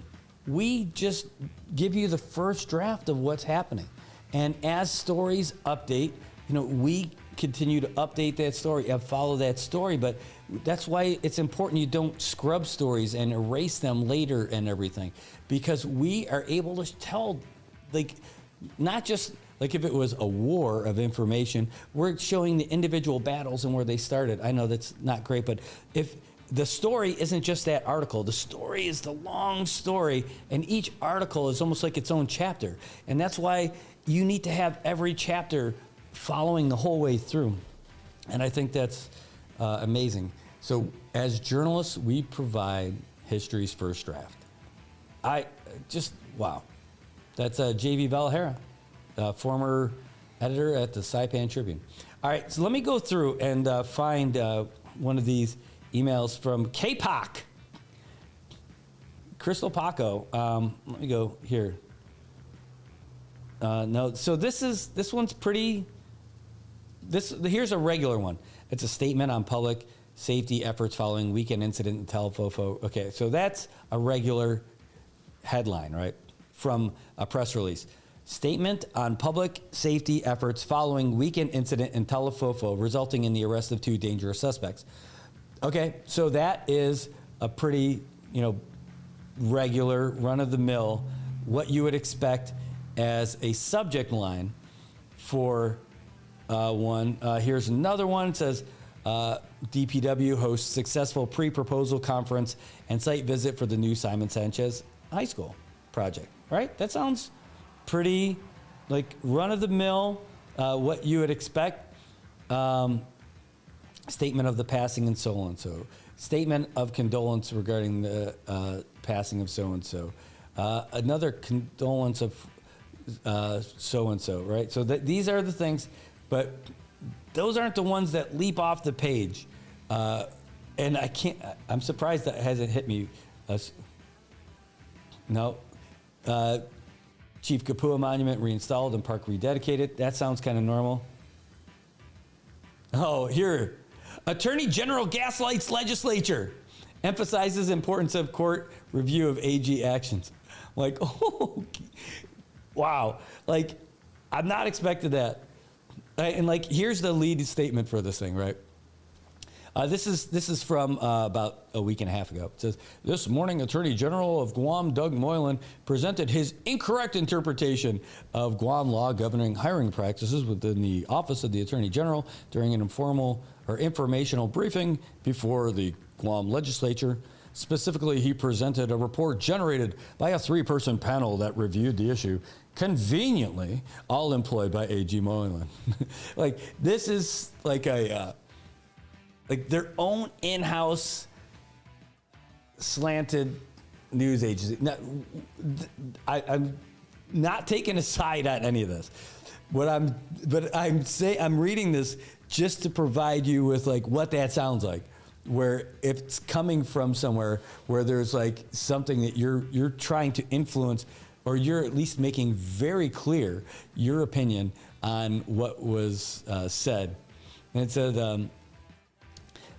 We just give you the first draft of what's happening. And as stories update, you know, we continue to update that story and follow that story. But that's why it's important you don't scrub stories and erase them later and everything. Because we are able to tell, like, not just like if it was a war of information, we're showing the individual battles and where they started. I know that's not great, but if the story isn't just that article, the story is the long story, and each article is almost like its own chapter. And that's why you need to have every chapter following the whole way through. And I think that's amazing. So as journalists, we provide history's first draft. Wow. That's J.V. Valhera. Former editor at the Saipan Tribune. All right, so let me go through and find one of these emails from K-Pac. Crystal Paco. Let me go here. No, so this one's pretty. Here's a regular one. It's a statement on public safety efforts following weekend incident in Telefofo. Okay, so that's a regular headline, right, from a press release. Statement on public safety efforts following weekend incident in Telefofo resulting in the arrest of 2 dangerous suspects. Okay, so that is a pretty, you know, regular, run-of-the-mill, what you would expect as a subject line for one. Here's another one. It says DPW hosts successful pre-proposal conference and site visit for the new Simon Sanchez High School project. Right? That sounds pretty like run-of-the-mill, what you would expect. Statement of the passing and so-and-so. Statement of condolence regarding the passing of so-and-so. Another condolence of so-and-so, right? So these are the things, but those aren't the ones that leap off the page. And I'm surprised that hasn't hit me. No. Chief Kapua Monument reinstalled and park rededicated. That sounds kind of normal. Oh, here. Attorney General gaslights legislature. Emphasizes importance of court review of AG actions. Like, oh, wow. Like, I'm not expecting that. And like, here's the lead statement for this thing, right? This is from about a week and a half ago. It says, this morning, Attorney General of Guam, Doug Moylan, presented his incorrect interpretation of Guam law governing hiring practices within the Office of the Attorney General during an informal or informational briefing before the Guam legislature. Specifically, he presented a report generated by a 3-person panel that reviewed the issue, conveniently all employed by AG Moylan. Like, this is like a... like their own in-house slanted news agency. Now, I'm not taking a side on any of this. I'm reading this just to provide you with like what that sounds like, where if it's coming from somewhere where there's like something that you're trying to influence, or you're at least making very clear your opinion on what was said. And it said,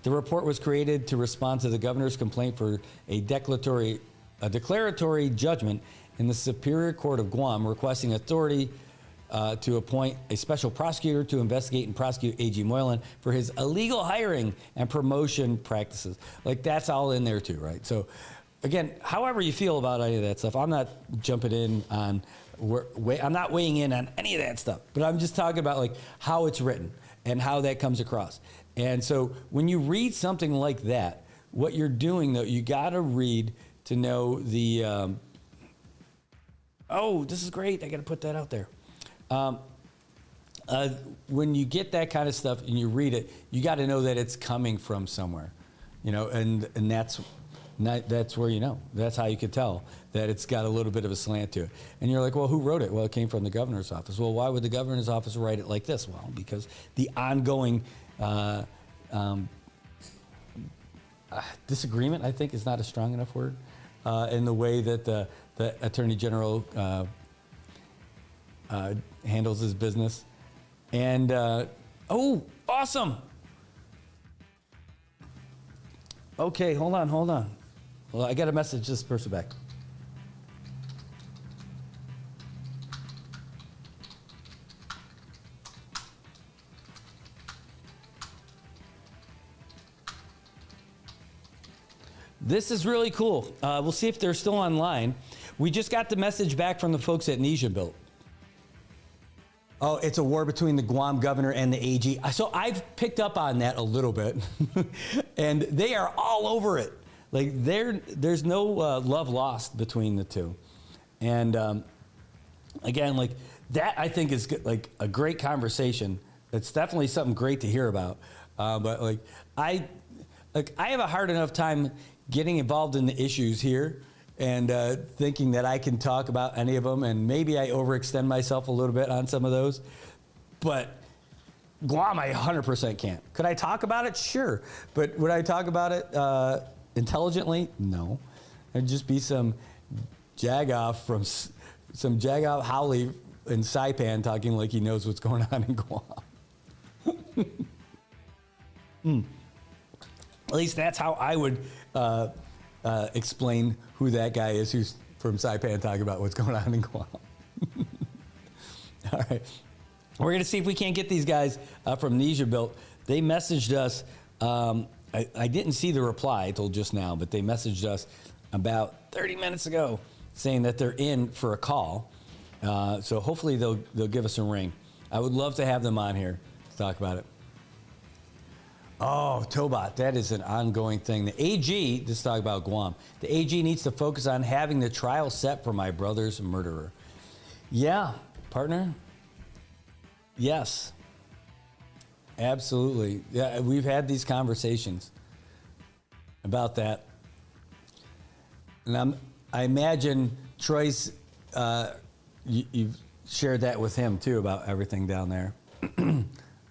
the report was created to respond to the governor's complaint for a declaratory judgment in the Superior Court of Guam requesting authority to appoint a special prosecutor to investigate and prosecute A.G. Moylan for his illegal hiring and promotion practices. Like, that's all in there too, right? So, again, however you feel about any of that stuff, I'm not jumping in on, I'm not weighing in on any of that stuff, but I'm just talking about like how it's written and how that comes across. And so when you read something like that, what you're doing, though, you got to read to know the, oh, this is great. I got to put that out there. When you get that kind of stuff and you read it, you got to know that it's coming from somewhere, you know, and that's where you know. That's how you could tell that it's got a little bit of a slant to it. And you're like, well, who wrote it? Well, it came from the governor's office. Well, why would the governor's office write it like this? Well, because the ongoing disagreement, I think, is not a strong enough word, in the way that the Attorney General handles his business. And, oh, awesome. Okay, hold on. Well, I got to message this person back. This is really cool. We'll see if they're still online. We just got the message back from the folks at Nisha Built. Oh, it's a war between the Guam governor and the AG. So I've picked up on that a little bit, and they are all over it. Like, there's no love lost between the two. And again, like, that I think is like a great conversation. It's definitely something great to hear about. But like I have a hard enough time getting involved in the issues here and thinking that I can talk about any of them, and maybe I overextend myself a little bit on some of those. But Guam, I 100% can't. Could I talk about it? Sure. But would I talk about it intelligently? No. There'd just be some jagoff Howley in Saipan talking like he knows what's going on in Guam. At least that's how I would explain who that guy is who's from Saipan talking about what's going on in Guam. All right. We're going to see if we can't get these guys from Nisha Built. They messaged us. I didn't see the reply till just now, but they messaged us about 30 minutes ago saying that they're in for a call. So hopefully they'll give us a ring. I would love to have them on here to talk about it. Oh, Tobot, that is an ongoing thing. The AG, just talk about Guam. The AG needs to focus on having the trial set for my brother's murderer. Yeah, partner. Yes. Absolutely. Yeah, we've had these conversations about that. And I imagine Troy's, you've shared that with him too about everything down there.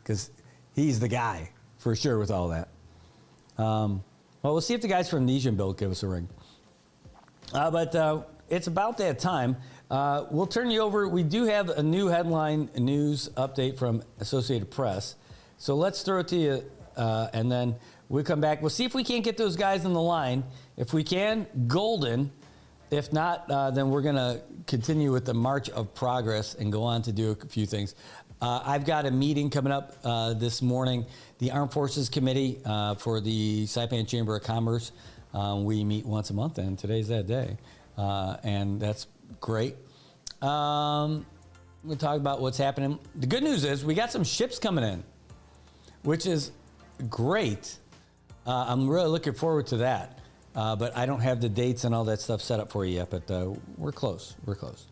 Because he's the guy. For sure, with all that. Well, we'll see if the guys from Nesian Build give us a ring. But it's about that time. We'll turn you over. We do have a new headline news update from Associated Press. So let's throw it to you, and then we'll come back. We'll see if we can't get those guys on the line. If we can, golden. If not, then we're going to continue with the march of progress and go on to do a few things. I've got a meeting coming up this morning. The Armed Forces Committee for the Saipan Chamber of Commerce. We meet once a month, and today's that day. And that's great. We'll talk about what's happening. The good news is we got some ships coming in, which is great. I'm really looking forward to that. But I don't have the dates and all that stuff set up for you yet, but we're close. We're close.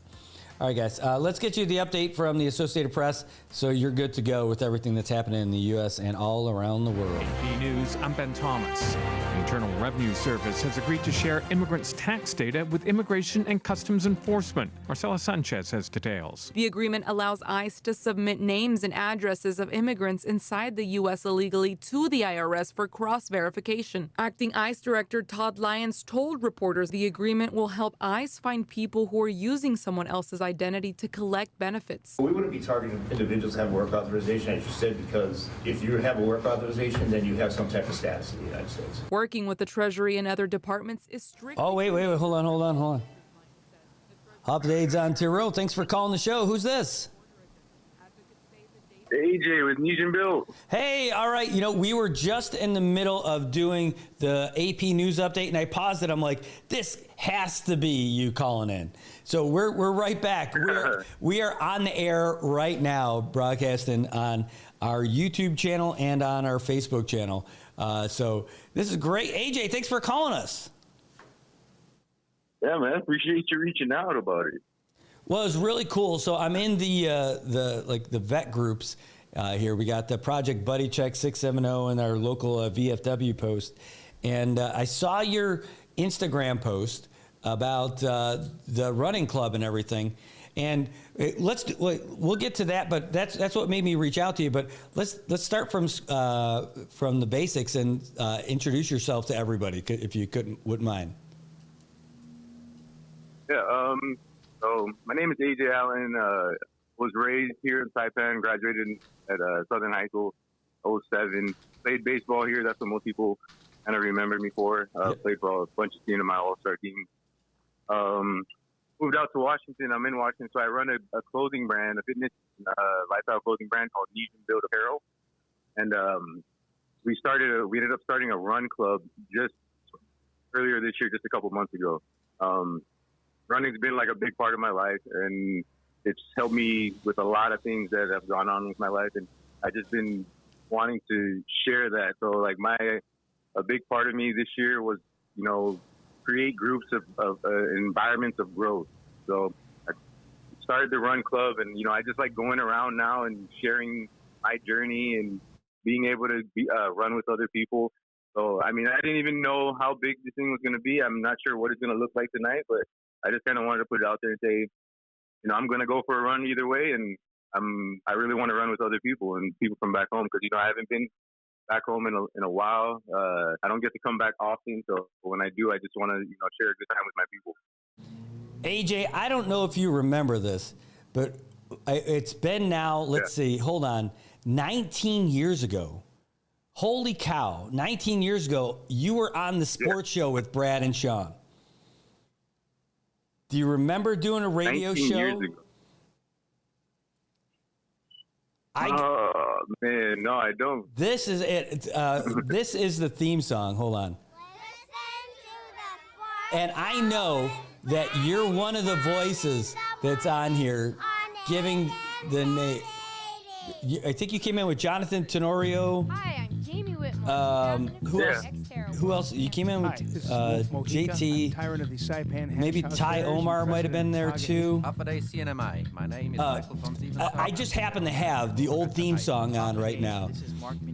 All right, guys, let's get you the update from the Associated Press so you're good to go with everything that's happening in the U.S. and all around the world. AP News, I'm Ben Thomas. The Internal Revenue Service has agreed to share immigrants' tax data with Immigration and Customs Enforcement. Marcela Sanchez has details. The agreement allows ICE to submit names and addresses of immigrants inside the U.S. illegally to the IRS for cross-verification. Acting ICE Director Todd Lyons told reporters the agreement will help ICE find people who are using someone else's identity to collect benefits. We wouldn't be targeting individuals that have work authorization, as you said, because if you have a work authorization, then you have some type of status in the United States. Working with the Treasury and other departments is strict. Oh, wait, hold on. Updates on Tyrrell. Thanks for calling the show. Who's this? AJ with Nesian Build. Hey, all right. You know, we were just in the middle of doing the AP News update, and I paused it. I'm like, this has to be you calling in. So we're right back. We are on the air right now, broadcasting on our YouTube channel and on our Facebook channel. So this is great. AJ, thanks for calling us. Yeah, man. Appreciate you reaching out about it. Well, it's really cool. So I'm in the vet groups here. We got the Project Buddy Check 670 and our local VFW post. And I saw your Instagram post about the running club and everything. And we'll get to that, but that's what made me reach out to you. But let's start from the basics and introduce yourself to everybody, if you wouldn't mind. Yeah. So my name is AJ Allen. Was raised here in Saipan. Graduated at Southern High School, 07. Played baseball here. That's what most people kind of remember me for. Played for a bunch of teams in my all-star team. Moved out to Washington. I'm in Washington, so I run a clothing brand, a fitness lifestyle clothing brand called Nesian Build Apparel. And we ended up starting a run club just earlier this year, just a couple months ago. Running's been like a big part of my life, and it's helped me with a lot of things that have gone on with my life, and I just been wanting to share that. So like a big part of me this year was, you know, create groups of environments of growth. So I started the run club, and, you know, I just like going around now and sharing my journey and being able to run with other people. So, I mean, I didn't even know how big this thing was going to be. I'm not sure what it's going to look like tonight, but I just kind of wanted to put it out there and say, you know, I'm going to go for a run either way, and I really want to run with other people and people from back home, because, you know, I haven't been back home in a while. I don't get to come back often, so when I do, I just want to, you know, share a good time with my people. AJ, I don't know if you remember this, but it's been now, let's see, hold on, 19 years ago. Holy cow, 19 years ago, you were on the sports show with Brad and Sean. Do you remember doing a radio show? Years ago. Oh, man, no, I don't. This is it. This is the theme song. Hold on. And I know that you're one of the voices that's on here giving the name. I think you came in with Jonathan Tenorio. Hi, I'm Jamie Whitmore. Who else? You came in with JT. Maybe Ty Omar might have been there too. My name is Michael von Stevens. I just happen to have the old theme song on right now,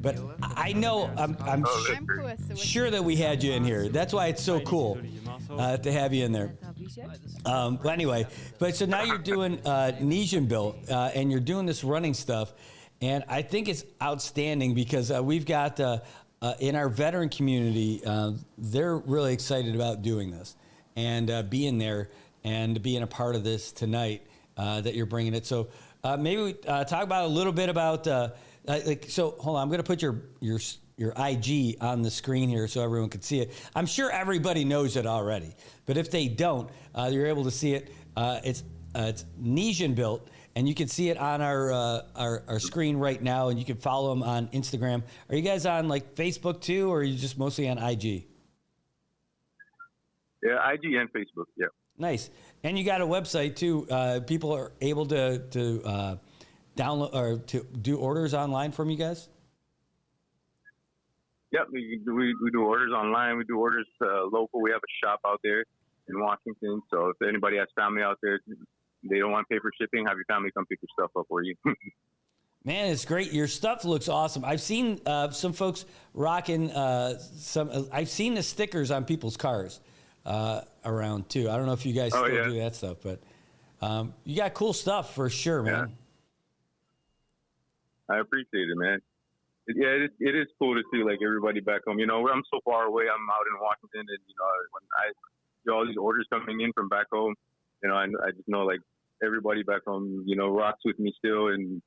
but I know I'm sure that we had you in here. That's why it's so cool to have you in there. But anyway, so now you're doing Nesian Built, and you're doing this running stuff, and I think it's outstanding because we've got in our veteran community, they're really excited about doing this and being there and being a part of this tonight that you're bringing it. So maybe we talk about a little bit about so hold on, I'm going to put your IG on the screen here so everyone can see it. I'm sure everybody knows it already, but if they don't, you're able to see it. It's Nesian Built, and you can see it on our screen right now, and you can follow them on Instagram. Are you guys on like Facebook too, or are you just mostly on IG? Yeah, IG and Facebook. Yeah. Nice. And you got a website too. People are able to download or to do orders online from you guys. Yep, we do orders online. We do orders local. We have a shop out there in Washington. So if anybody has family out there, they don't want to pay for shipping, have your family come pick your stuff up for you. Man, it's great. Your stuff looks awesome. I've seen some folks rocking some. I've seen the stickers on people's cars around too. I don't know if you guys still do that stuff, but you got cool stuff for sure, man. I appreciate it, man. Yeah, it is cool to see like everybody back home. You know, I'm so far away. I'm out in Washington, and you know, when I see all these orders coming in from back home, you know, I just know like everybody back home, you know, rocks with me still, and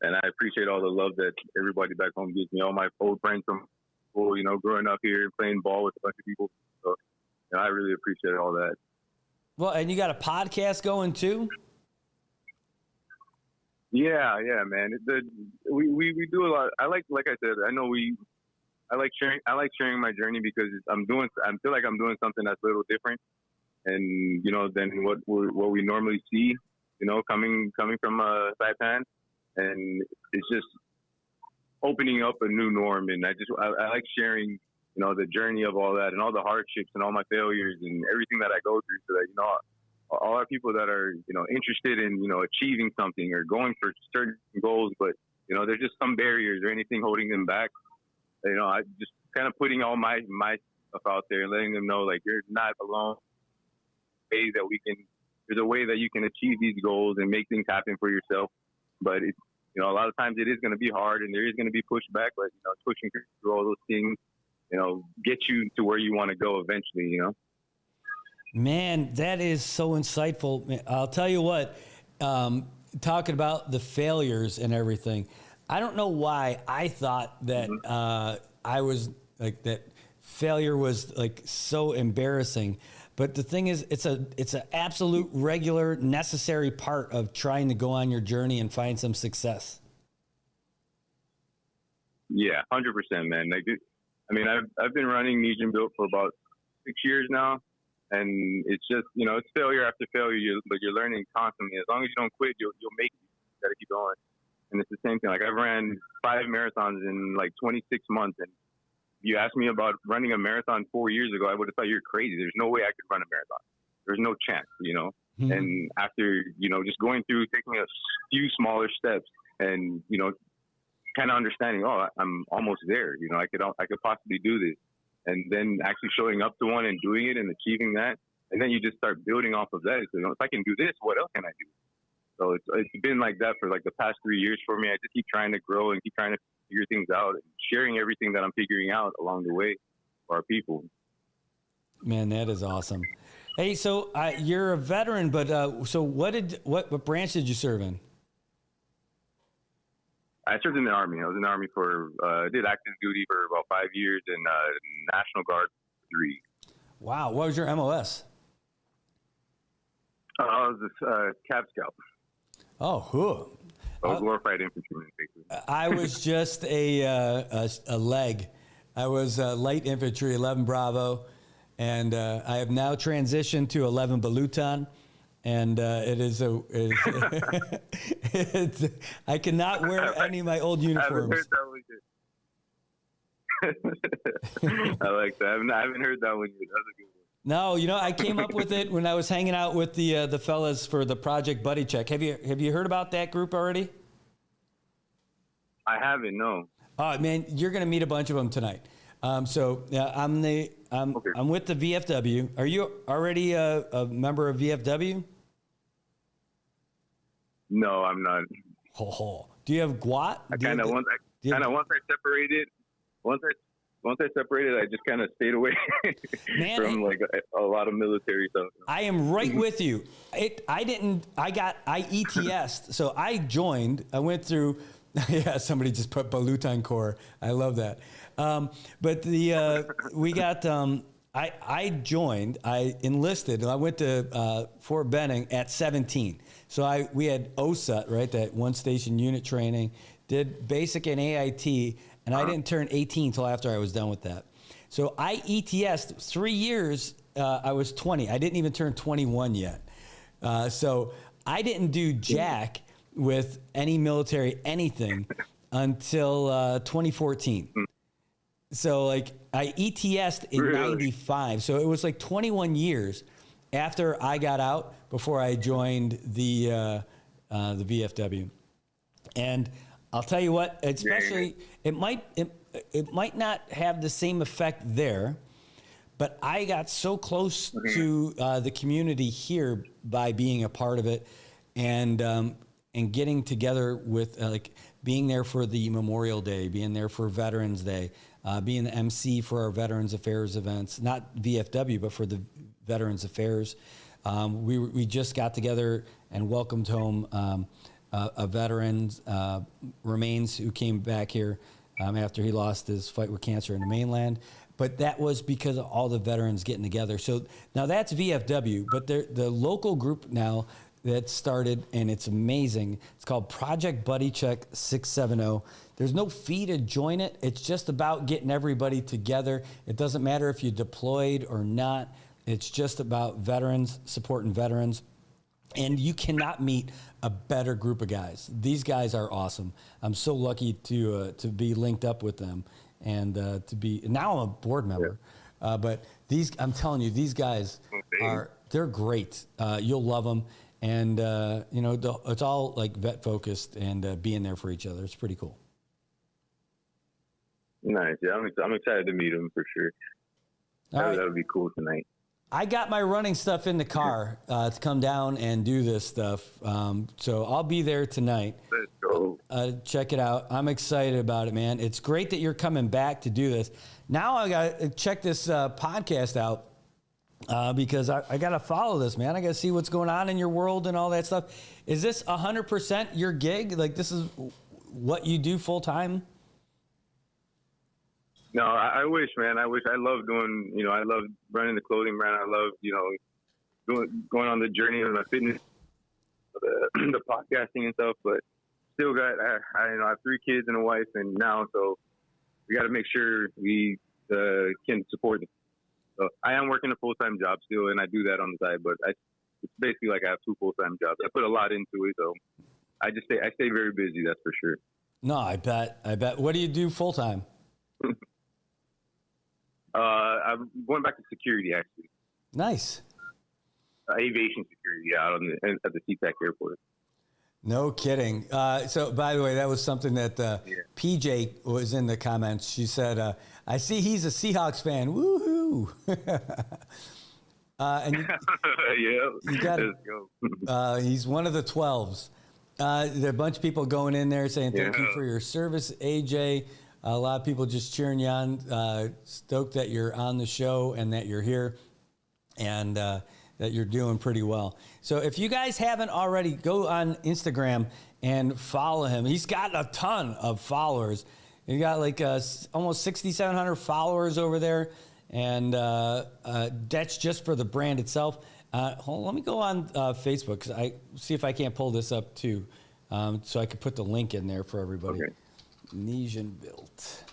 I appreciate all the love that everybody back home gives me. All my old friends from school, you know, growing up here playing ball with a bunch of people. So, you know, I really appreciate all that. Well, and you got a podcast going too? Yeah, man. We do a lot. Like I said, I like sharing my journey because I feel like I'm doing something that's a little different, and you know, than what we normally see, you know, coming from Saipan, and it's just opening up a new norm. And I like sharing, you know, the journey of all that and all the hardships and all my failures and everything that I go through, so that, you know, all our people that are, you know, interested in, you know, achieving something or going for certain goals, but, you know, there's just some barriers or anything holding them back. You know, I just kind of putting all my stuff out there and letting them know, like, you're not alone. There's a way that you can achieve these goals and make things happen for yourself. But it's, you know, a lot of times it is going to be hard and there is going to be pushback, but, you know, pushing through all those things, you know, get you to where you want to go eventually, you know. Man, that is so insightful. I'll tell you what, talking about the failures and everything, I don't know why I thought that I was like that failure was like so embarrassing. But the thing is, it's an absolute regular, necessary part of trying to go on your journey and find some success. Yeah, 100%, man. Like, I mean, I've been running Nesian Built for about 6 years now. And it's just, you know, it's failure after failure, but you're learning constantly. As long as you don't quit, you'll make it. You got to keep going. And it's the same thing. Like, I ran 5 marathons in like 26 months. And if you asked me about running a marathon 4 years ago, I would have thought you're crazy. There's no way I could run a marathon. There's no chance, you know. Mm-hmm. And after, you know, just going through, taking a few smaller steps and, you know, kind of understanding, oh, I'm almost there. You know, I could possibly do this. And then actually showing up to one and doing it and achieving that. And then you just start building off of that. So, you know, if I can do this, what else can I do? So it's been like that for like the past 3 years for me. I just keep trying to grow and keep trying to figure things out and sharing everything that I'm figuring out along the way for our people. Man, that is awesome. Hey, so you're a veteran, but so what branch did you serve in? I served in the Army. I was in the Army did active duty for about 5 years and National Guard for 3. Wow. What was your MOS? I was a Cab Scout. Oh, who? I was glorified infantryman, basically. I was just a leg. I was light infantry, 11 Bravo, and I have now transitioned to 11 Balutan. And I cannot wear any of my old uniforms. I haven't heard that one yet. I like that. I haven't heard that one yet. That's a good one. No, I came up with it when I was hanging out with the fellas for the Project Buddy Check. Have you heard about that group already? I haven't. No. Oh man, you're gonna meet a bunch of them tonight. I'm with the VFW. Are you already a member of VFW? No, I'm not. Do you have GWAT? Once I separated, I just kind of stayed away from like a lot of military stuff. I am right with you. I ETS'd, so I joined. I went through. Yeah, somebody just put Balutan Corps. I love that. But we got. I joined. I enlisted. I went to Fort Benning at 17. So we had OSUT, right? That one station unit training. Did basic and AIT, and I didn't turn 18 until after I was done with that. So I ETS'd 3 years. I was 20. I didn't even turn 21 yet. So I didn't do jack with any military anything until 2014. So like I ETS'd in 95. So it was like 21 years after I got out before I joined the VFW. And I'll tell you what, especially it might not have the same effect there, but I got so close to the community here by being a part of it, and getting together with like being there for the Memorial Day, being there for Veterans Day, being the MC for our Veterans Affairs events, not VFW, but for the Veterans Affairs. We just got together and welcomed home a veteran, remains, who came back here after he lost his fight with cancer in the mainland. But that was because of all the veterans getting together. So now that's VFW, but the local group now that started, and it's amazing. It's called Project Buddy Check 670. There's no fee to join it. It's just about getting everybody together. It doesn't matter if you deployed or not. It's just about veterans, supporting veterans. And you cannot meet a better group of guys. These guys are awesome. I'm so lucky to be linked up with them, and now I'm a board member. But I'm telling you, these guys they're great. You'll love them. And, it's all like vet focused and being there for each other. It's pretty cool. Nice. Yeah, I'm excited to meet him for sure. That would be cool tonight. I got my running stuff in the car to come down and do this stuff. So I'll be there tonight. Let's go. Check it out. I'm excited about it, man. It's great that you're coming back to do this. Now I got to check this podcast out. Because I got to follow this, man. I got to see what's going on in your world and all that stuff. Is this 100% your gig? Like, this is what you do full time? No, I wish, man. I wish. I love doing, I love running the clothing brand. I love, going on the journey of my fitness, the podcasting and stuff. But still got, I have 3 kids and a wife, and now, so we got to make sure we can support them. So I am working a full-time job still, and I do that on the side. But it's basically like I have 2 full-time jobs. I put a lot into it, so I stay very busy. That's for sure. No, I bet. What do you do full-time? I'm going back to security, actually. Nice. Aviation security out at the SeaTac airport. No kidding. So, by the way, that was something that PJ was in the comments. She said, I see he's a Seahawks fan. Woohoo. And you got let's go. He's one of the 12s. There are a bunch of people going in there saying thank you for your service, AJ. A lot of people just cheering you on. Stoked that you're on the show and that you're here, and that you're doing pretty well. So if you guys haven't already, go on Instagram and follow him. He's got a ton of followers. He got like almost 6,700 followers over there, and that's just for the brand itself. Hold on, let me go on Facebook, because I see if I can't pull this up too, so I could put the link in there for everybody. Okay. Nesian Built.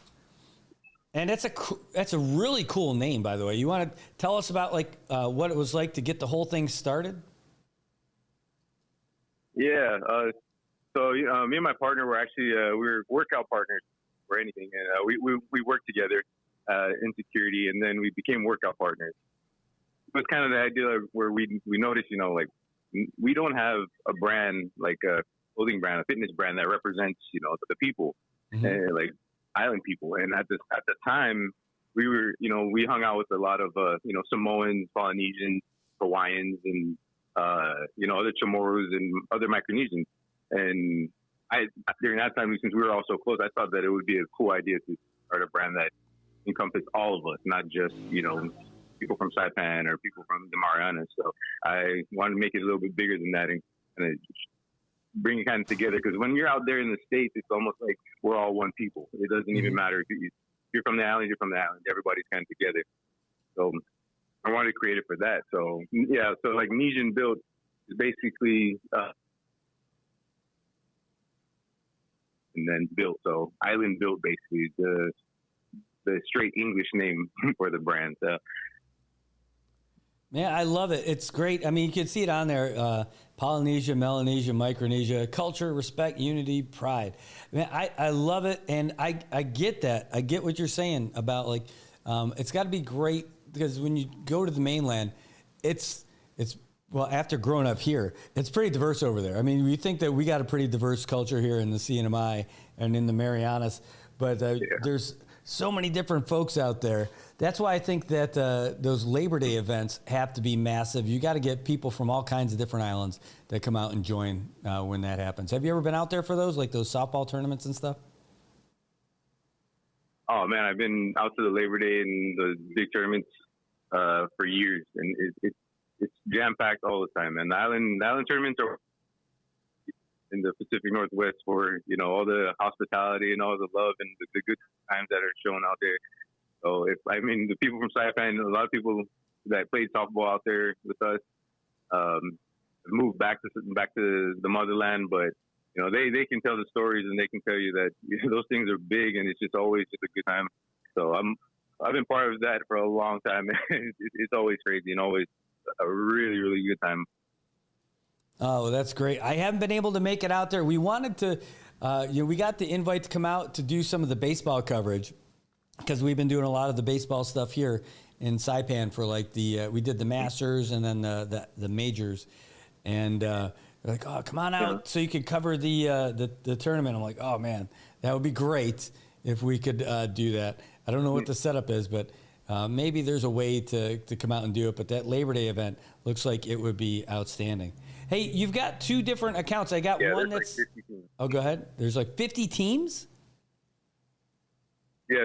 And that's a really cool name, by the way. You want to tell us about what it was like to get the whole thing started? Yeah. So me and my partner were actually we were workout partners for anything, and we worked together in security, and then we became workout partners. It was kind of the idea where we noticed, like we don't have a brand like a clothing brand, a fitness brand that represents the people, like island people. And at the time, we were we hung out with a lot of Samoans, Polynesians, Hawaiians, and other Chamorros and other Micronesians. And during that time, since we were all so close, I thought that it would be a cool idea to start a brand that encompassed all of us, not just people from Saipan or people from the Marianas. So I wanted to make it a little bit bigger than that and bring it kind of together. Because when you're out there in the States, it's almost like we're all one people. It doesn't even matter if you're from the island, you're from the island. Everybody's kind of together. So I wanted to create it for that. So yeah, so like Nesian Built is basically and then built. So Island Built basically is the straight English name for the brand. So. Man, I love it. It's great. I mean, you can see it on there. Polynesia, Melanesia, Micronesia, culture, respect, unity, pride. Man, I love it. And I get that. I get what you're saying about like, it's got to be great because when you go to the mainland, it's well, after growing up here, it's pretty diverse over there. I mean, you think that we got a pretty diverse culture here in the CNMI and in the Marianas, but there's so many different folks out there. That's why I think that those Labor Day events have to be massive. You got to get people from all kinds of different islands that come out and join when that happens. Have you ever been out there for those, like those softball tournaments and stuff? Oh man, I've been out to the Labor Day and the big tournaments for years, and it's jam packed all the time. And the island tournaments are in the Pacific Northwest for all the hospitality and all the love and the good times that are shown out there. So the people from Saipan, a lot of people that played softball out there with us moved back to the motherland, but they can tell the stories and they can tell you that those things are big and it's just always just a good time. So I've been part of that for a long time. It's always crazy and always a really, really good time. Oh, that's great. I haven't been able to make it out there. We wanted to, we got the invite to come out to do some of the baseball coverage because we've been doing a lot of the baseball stuff here in Saipan for like we did the Masters and then the majors. And they're like, oh, come on out so you could cover the tournament. I'm like, oh, man, that would be great if we could do that. I don't know what the setup is, but maybe there's a way to come out and do it. But that Labor Day event looks like it would be outstanding. Hey, you've got two different accounts. I got one that's like 50 teams. Oh, go ahead. There's like 50 teams? Yeah,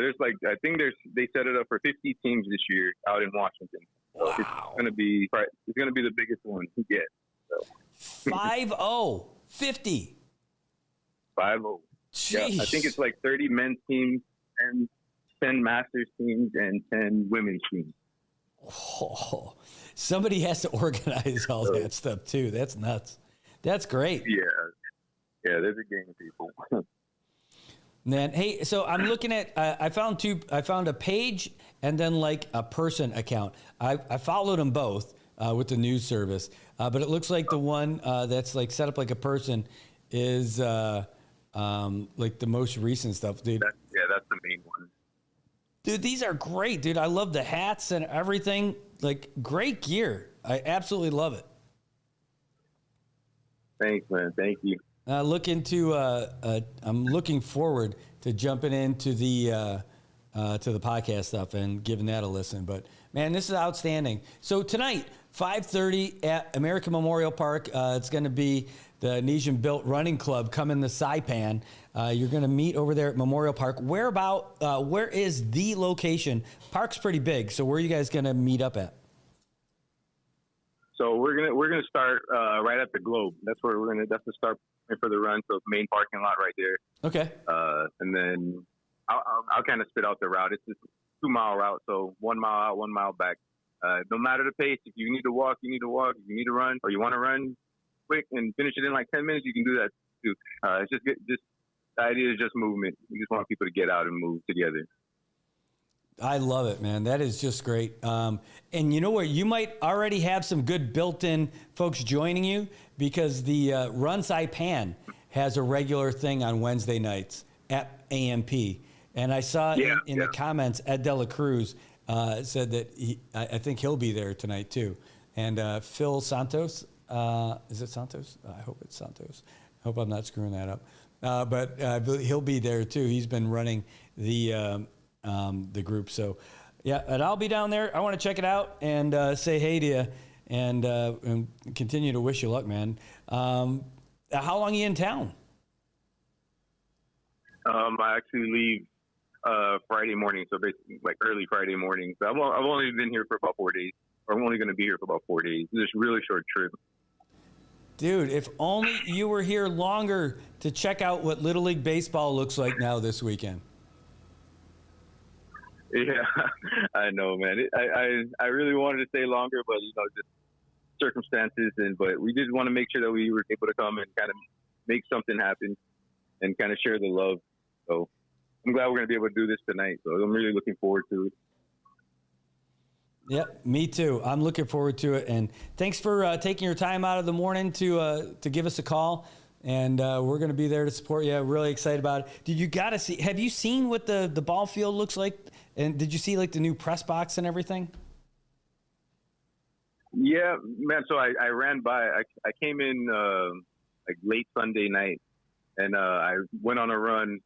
I think they set it up for 50 teams this year out in Washington. So wow. It's gonna be the biggest one yet. So. 5-0, 50. 5-0. Yeah, I think it's like 30 men's teams and 10 masters teams and 10 women's teams. Oh, somebody has to organize all that stuff too. That's nuts. That's great. Yeah, there's a gang of people. Man, hey, so I'm looking at. I found a page and then like a person account. I followed them both with the news service, but it looks like the one that's like set up like a person is like the most recent stuff, dude. That's the main one. Dude, these are great, dude. I love the hats and everything. Like, great gear. I absolutely love it. Thanks, man. Thank you. I'm looking forward to jumping into the podcast stuff and giving that a listen. But, man, this is outstanding. So tonight, 5:30 at American Memorial Park, it's going to be the Nesian Built Running Club coming to Saipan. You're going to meet over there at Memorial Park. Where is the location? Park's pretty big, so where are you guys going to meet up at? So we're gonna start right at the Globe. That's the start point for the run. So main parking lot right there. Okay. And then I'll kind of spit out the route. It's just a 2-mile route, so 1 mile out, 1 mile back. No matter the pace, if you need to walk, you need to walk. If you need to run, or you want to run quick and finish it in like 10 minutes, you can do that too. It's just the idea is just movement. We just want people to get out and move together. I love it, man. That is just great. And you know what? You might already have some good built-in folks joining you because the Run Saipan has a regular thing on Wednesday nights at AMP. And I saw in the comments, Ed Dela Cruz said that I think he'll be there tonight too. And Phil Santos, is it Santos? I hope it's Santos. I hope I'm not screwing that up. But he'll be there too. He's been running the group. So, yeah, and I'll be down there. I want to check it out and say hey to you and continue to wish you luck, man. How long are you in town? I actually leave Friday morning, so basically like early Friday morning. So I've only been here for about 4 days, or I'm only going to be here for about 4 days. It's just a really short trip. Dude, if only you were here longer to check out what Little League Baseball looks like now this weekend. Yeah, I know, man. I really wanted to stay longer, but just circumstances, but we did want to make sure that we were able to come and kind of make something happen and kind of share the love. So I'm glad we're going to be able to do this tonight. So I'm really looking forward to it. Yep, me too. I'm looking forward to it. And thanks for taking your time out of the morning to give us a call. And we're going to be there to support you. Really excited about it. Have you seen what the ball field looks like? And did you see like the new press box and everything? Yeah, man. So I ran by, I came in like late Sunday night and I went on a run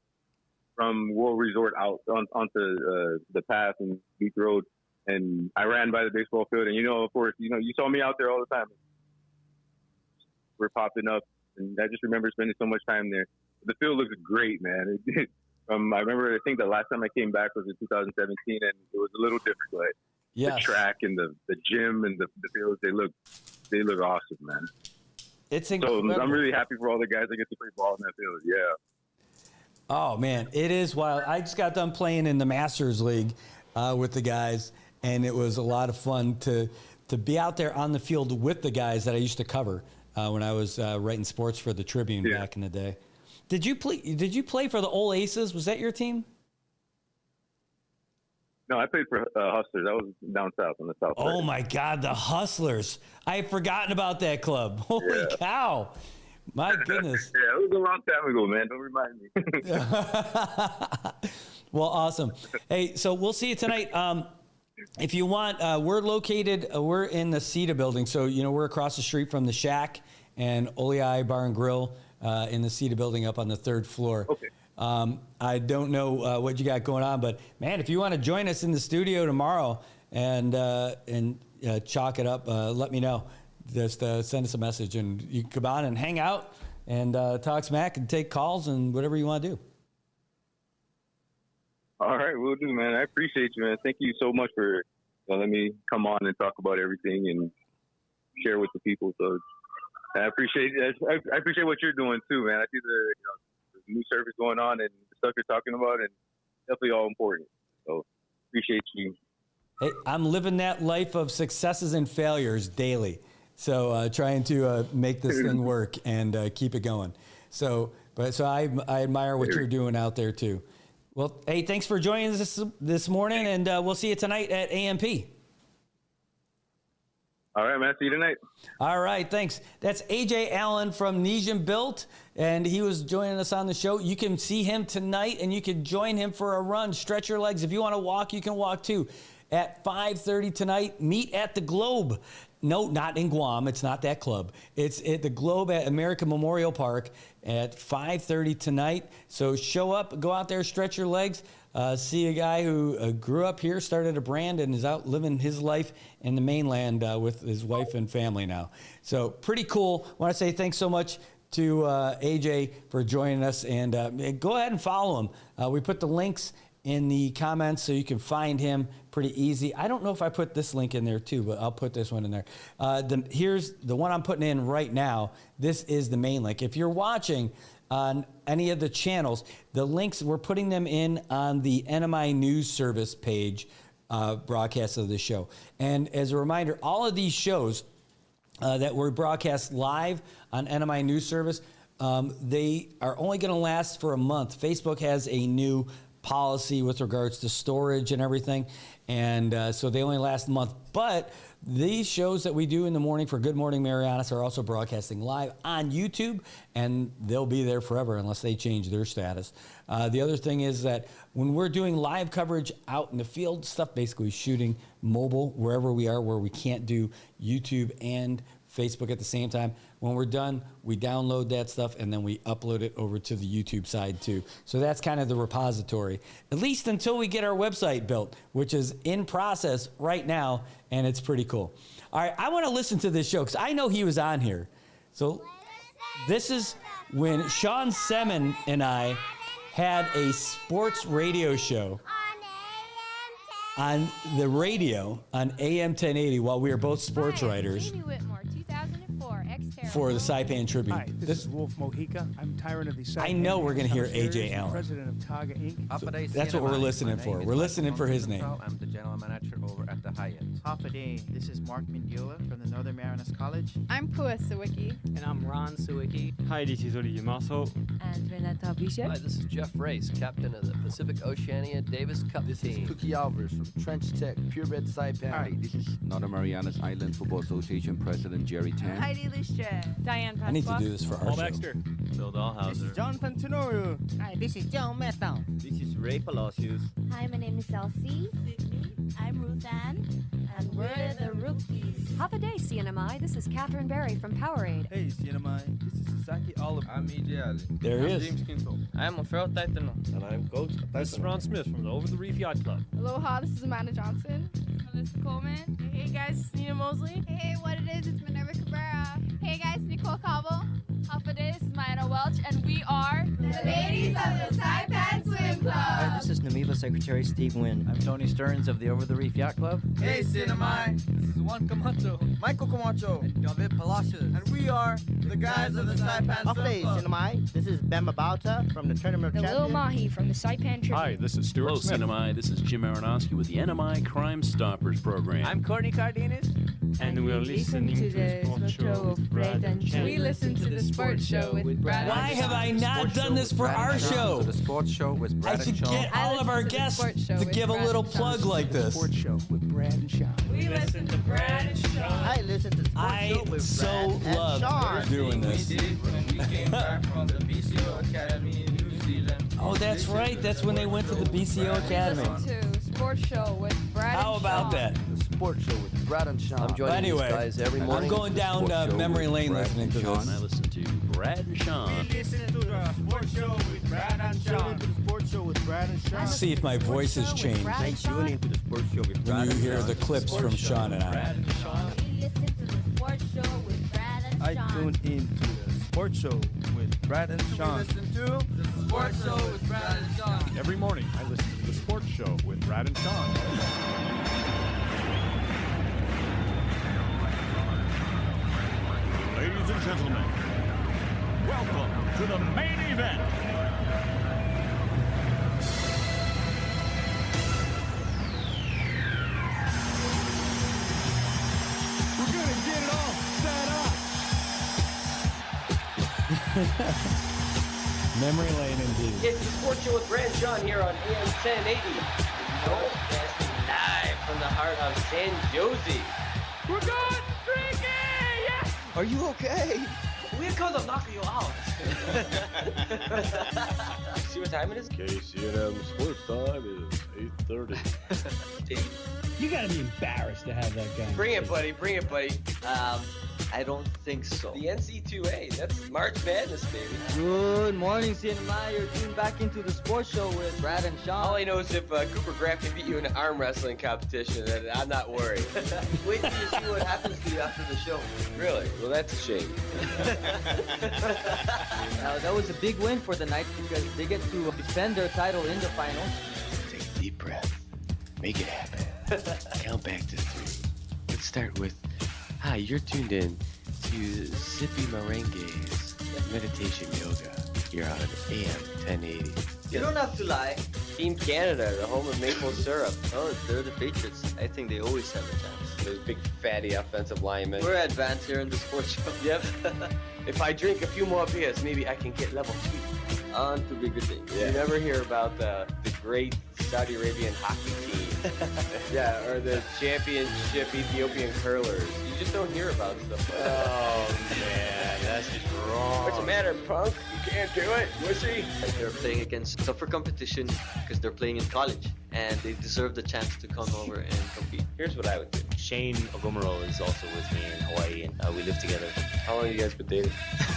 from World Resort out onto the path and Beach Road. And I ran by the baseball field, and of course, you saw me out there all the time. We're popping up, and I just remember spending so much time there. The field looks great, man. I remember, I think the last time I came back was in 2017, and it was a little different, but the track and the gym and the fields, they look awesome, man. It's incredible. So I'm really happy for all the guys that get to play ball in that field. Yeah. Oh man, it is wild. I just got done playing in the Masters League with the guys. And it was a lot of fun to be out there on the field with the guys that I used to cover when I was writing sports for the Tribune back in the day. Did you play for the Old Aces? Was that your team? No, I played for Hustlers. I was down south on the south side. Oh my God, the Hustlers! I had forgotten about that club. Holy cow! My goodness. Yeah, it was a long time ago, man. Don't remind me. Well, awesome. Hey, so we'll see you tonight. If you want, we're in the CETA building. So, we're across the street from the Shack and Oleai Bar and Grill in the CETA building up on the 3rd floor. Okay. I don't know what you got going on, but man, if you want to join us in the studio tomorrow and chalk it up, let me know. Just send us a message and you can come on and hang out and talk smack and take calls and whatever you want to do. All right, we'll do, man. I appreciate you, man. Thank you so much for letting me come on and talk about everything and share with the people. So I appreciate what you're doing too, man. I see the new service going on and the stuff you're talking about, and definitely all important. So appreciate you. Hey, I'm living that life of successes and failures daily. So trying to make this thing work and keep it going. So I admire what you're doing out there too. Well, hey, thanks for joining us this morning, and we'll see you tonight at AMP. All right, man. See you tonight. All right, thanks. That's AJ Allen from Nesian Built, and he was joining us on the show. You can see him tonight, and you can join him for a run. Stretch your legs. If you want to walk, you can walk too. At 5:30 tonight, meet at the Globe. No, not in Guam. It's not that club. It's at the Globe at American Memorial Park at 5:30 tonight. So show up, go out there, stretch your legs, see a guy who grew up here, started a brand, and is out living his life in the mainland with his wife and family now. So pretty cool. I want to say thanks so much to AJ for joining us. And go ahead and follow him. We put the links in the comments so you can find him pretty easy. I don't know if I put this link in there too, but I'll put this one in there. Here's the one I'm putting in right now. This is the main link. If you're watching on any of the channels, the links, we're putting them in on the NMI News Service page broadcast of the show. And as a reminder, all of these shows that were broadcast live on NMI News Service, they are only going to last for a month. Facebook has a new policy with regards to storage and everything. And so they only last a month. But these shows that we do in the morning for Good Morning Marianas are also broadcasting live on YouTube, and they'll be there forever unless they change their status. The other thing is that when we're doing live coverage out in the field stuff, basically shooting mobile wherever we are, where we can't do YouTube and Facebook at the same time, when we're done, we download that stuff and then we upload it over to the YouTube side too. So that's kind of the repository, at least until we get our website built, which is in process right now, and it's pretty cool. All right, I want to listen to this show because I know he was on here. So this is when Sean Semin and I had a sports radio show on the radio on AM 1080 while we were both sports writers for the Saipan Tribune. Hi, this is Wolf Mojica. I'm tyrant of the Saipan. I know we're going to hear A.J. Allen. President of Taga Inc. So that's what we're listening for. We're listening for his name. I'm the general manager over at the Hyatt. Half a day. This is Mark Mendiola from the Northern Marianas College. I'm Pua Sawicki. And I'm Ron Sawicki. Hi, this is Olivier Marceau. And Renata Bichet. Hi, this is Jeff Race, captain of the Pacific Oceania Davis Cup This team. is Cookie Alvers from Trench Tech, Purebred Saipan. Hi, this is Northern Marianas Island Football Association President Jerry Tan. Heidi Lustre. Diane Pasqua. I need to do this for our show. Baxter. Bill Dahlhauser. This is Jonathan Tenorio. Hi, this is Joe Metal. This is Ray Palacios. Hi, my name is Elsie. I'm Ruth Ann. And we're the Rookies. Half a day, CNMI. This is Catherine Berry from Powerade. Hey, CNMI. This is Sasaki Oliver. I'm E.J. Ali. There he I'm is. James Kinto. I'm Alfredo Taitano. And I'm Coach Taitano. This is Ron Smith from the Over the Reef Yacht Club. Aloha, this is Amanda Johnson. Melissa Coleman. Hey guys, it's Nina Mosley. Hey, what it is, it's Minerva Cabrera. Hey guys, Nicole Cobble. Half a day, this is Mayana Welch, and we are the ladies of the Saipan Swim Club. Hi, this is NAMIVA Secretary Steve Wynn. I'm Tony Stearns of the Over the Reef Yacht Club. Hey, CNMI. This is Juan Camacho, Michael Camacho, and David Palacios. And we are the guys of the Saipan Swim Club. CNMI. This is Bamba Bauta from the Tournament of The Champions. Little Mahi from the Saipan Tribune. Hi, this is Stuart Smith. Hello, CNMI. This is Jim Aronofsky with the NMI Crime Stoppers program. I'm Courtney Cardenas. And we're listening to the sports show with Brad and Chen. We listen to the sports show with Brad. Why have I not done this for our show? The sports show with Brad I should get all of our guests to give a little plug like this. Sports show with Brad and Sean. We listen to Brad and Sean. I listen to the sports show with Brad and love Sean. doing this. Oh, that's right. That's when they went to the BCO Academy. We listen to sports show with Brad How and about Sean. that? The sports show with Brad and Sean. I'm joining Anyway, these guys every morning. I'm going down memory lane listening to this. I listen to Brad and Sean. Listen to the sports show with Brad and Sean. The sports show with Brad and Sean. Let's see if my voice has changed Tune into the sports show with Brad when you and hear Sean. the clips from Sean and I. We listen to the sports show with Brad and I Sean. tune into the sports show with Brad and Sean. Listen to the sports show with Brad and Sean. Every morning, I listen to the sports show with Brad and Sean. Ladies and gentlemen, welcome to the main event. We're going to get it all set up. Memory lane indeed. It's the sports show with Brad and Sean here on AM 1080. Broadcasting live from the heart of San Jose. We're going drinking! Yes! Are you okay? We're gonna knock you out. See what time it is? KCNM Sports Time is 8:30. You gotta be embarrassed to have that guy. Bring it, buddy. Bring it, buddy. I don't think so. The NC2A. That's March Madness, baby. Good morning, CNMI. You're tuned back into the sports show with Brad and Sean. All I know is if Cooper Graff can beat you in an arm wrestling competition, then I'm not worried. Wait till you see what happens to you after the show. Really? Well, that's a shame. That was a big win for the Knights because they get to defend their title in the finals. Take a deep breath. Make it happen. Count back to 3. Let's start with, hi, you're tuned in to Sippy Merengue's Meditation Yoga. You're on AM 1080. You don't have to lie. Team Canada, the home of maple syrup. Oh, they're the Patriots. I think they always have a chance. Those big fatty offensive linemen. We're advanced here in the sports show. Yep. If I drink a few more beers, maybe I can get level 3. On to bigger things. Yeah. You never hear about the great Saudi Arabian hockey team. Yeah, or the championship Ethiopian curlers. You just don't hear about stuff like that. Oh man, that's just wrong. What's the matter, punk? You can't do it, wussy. They're playing against tougher competition because they're playing in college and they deserve the chance to come over and compete. Here's what I would do. Shane Ogumaro is also with me in Hawaii, and we live together. How long you guys been dating?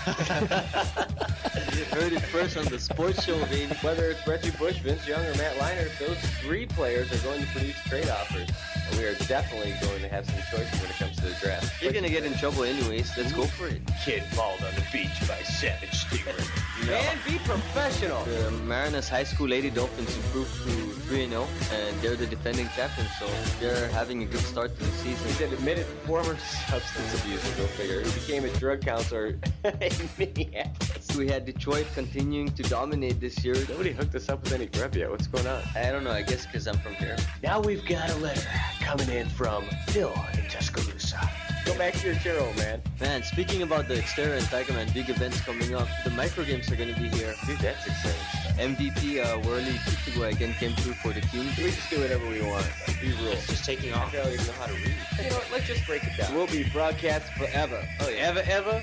You heard it first on the sports show, baby. Whether it's Reggie Bush, Vince Young, or Matt Leinart, those three players are going to produce trade offers. And we are definitely going to have some choices when it comes to the draft. You're gonna get in trouble anyways. Let's go for it. Kid mauled on the beach by Savage Stingray. And be professional. The Marianas High School Lady Dolphins improved to 3-0, and they're the defending champions, so they're having a good start to the season. He's an admitted former substance abuser, go figure, who became a drug counselor in Minneapolis. We had Detroit continuing to dominate this year. Nobody hooked us up with any grub yet. What's going on? I don't know, I guess because I'm from here. Now we've got a letter coming in from Phil in Tuscaloosa. Go back to your chair, old man. Man, speaking about the Xterra and Tiger Man big events coming up, the micro games are going to be here. Dude, that's exciting stuff. MVP Worley Kikuwa again came through for the team. We just do whatever we want. Be real. It's just taking off. I don't even know how to read. You know what? Let's just break it down. We'll be broadcast forever. Oh, yeah. Ever.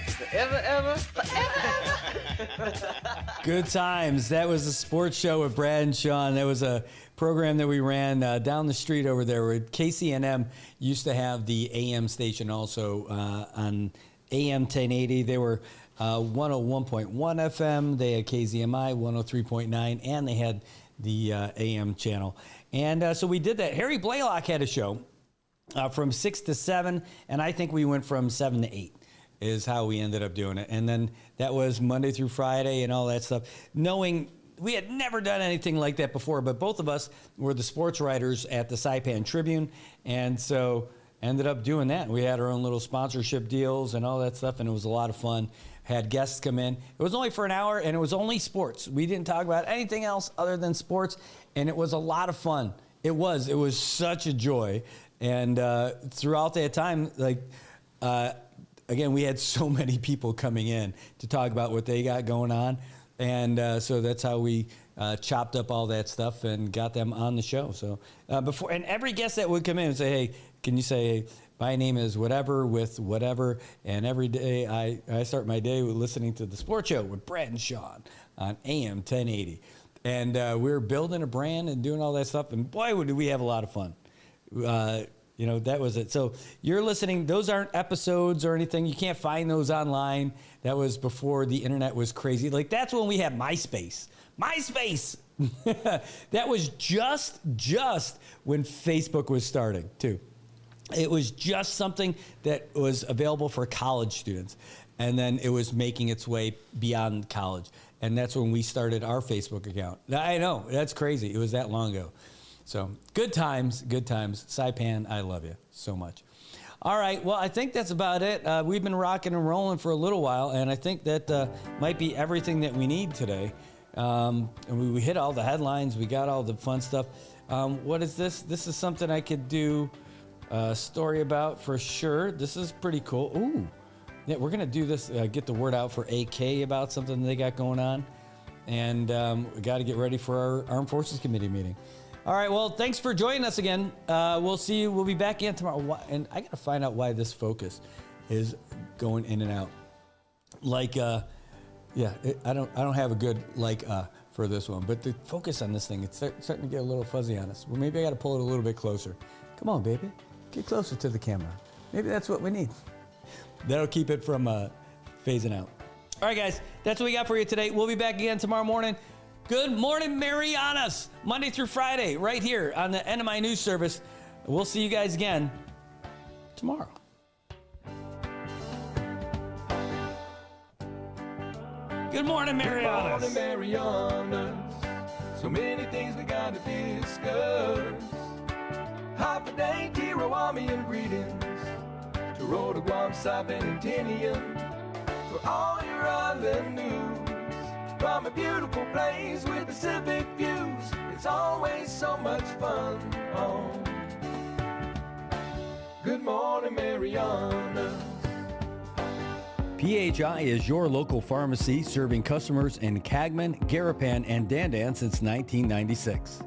Good times. That was the sports show with Brad and Sean. That was a program that we ran down the street over there where KCNM used to have the AM station also on AM 1080. They were 101.1 FM. They had KZMI 103.9, and they had the AM channel. And so we did that. Harry Blaylock had a show from 6 to 7, and I think we went from 7 to 8 is how we ended up doing it. And then that was Monday through Friday and all that stuff, knowing we had never done anything like that before, but both of us were the sports writers at the Saipan Tribune, and so ended up doing that. We had our own little sponsorship deals and all that stuff, and it was a lot of fun. Had guests come in. It was only for an hour, and it was only sports. We didn't talk about anything else other than sports, and it was a lot of fun. It was such a joy. And throughout that time, again, we had so many people coming in to talk about what they got going on. And so that's how we chopped up all that stuff and got them on the show. So and every guest that would come in and say, hey, can you say, hey, my name is whatever with whatever, and every day I start my day with listening to the sports show with Brad and Sean on AM 1080. And we were building a brand and doing all that stuff, and boy, did we have a lot of fun. That was it. So you're listening. Those aren't episodes or anything. You can't find those online. That was before the internet was crazy. Like, that's when we had MySpace. That was just when Facebook was starting, too. It was just something that was available for college students. And then it was making its way beyond college. And that's when we started our Facebook account. I know, that's crazy. It was that long ago. So good times. Saipan, I love you so much. All right, well, I think that's about it. We've been rocking and rolling for a little while, and I think that might be everything that we need today. And we hit all the headlines. We got all the fun stuff. What is this? This is something I could do a story about for sure. This is pretty cool. Ooh, yeah, we're going to do this, get the word out for AK about something they got going on. And we got to get ready for our Armed Forces Committee meeting. All right, well, thanks for joining us again. We'll see you. We'll be back in tomorrow. And I got to find out why this focus is going in and out. I don't have a good for this one, but the focus on this thing, it's starting to get a little fuzzy on us. Well, maybe I got to pull it a little bit closer. Come on, baby. Get closer to the camera. Maybe that's what we need. That'll keep it from phasing out. All right, guys, that's what we got for you today. We'll be back again tomorrow morning. Good morning, Marianas. Monday through Friday, right here on the NMI News Service. We'll see you guys again tomorrow. Good morning, Marianas. Good morning, Marianas. So many things we gotta discuss. Happy day, Tirawami greetings. To Rhoda, Guam, Saipan, and Tinian. For all your island news. From a beautiful place with the civic views. It's always so much fun. Good morning, Marianas. PHI is your local pharmacy serving customers in Cagman, Garapan, and Dandan since 1996.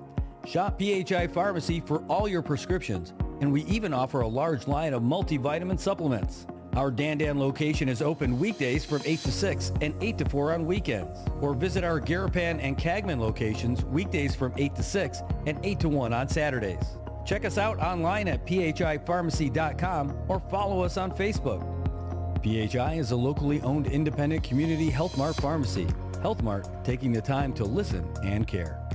Shop PHI Pharmacy for all your prescriptions, and we even offer a large line of multivitamin supplements. Our Dandan location is open weekdays from 8 to 6 and 8 to 4 on weekends. Or visit our Garapan and Cagman locations weekdays from 8 to 6 and 8 to 1 on Saturdays. Check us out online at phipharmacy.com or follow us on Facebook. PHI is a locally owned independent community Health Mart pharmacy. Health Mart, taking the time to listen and care.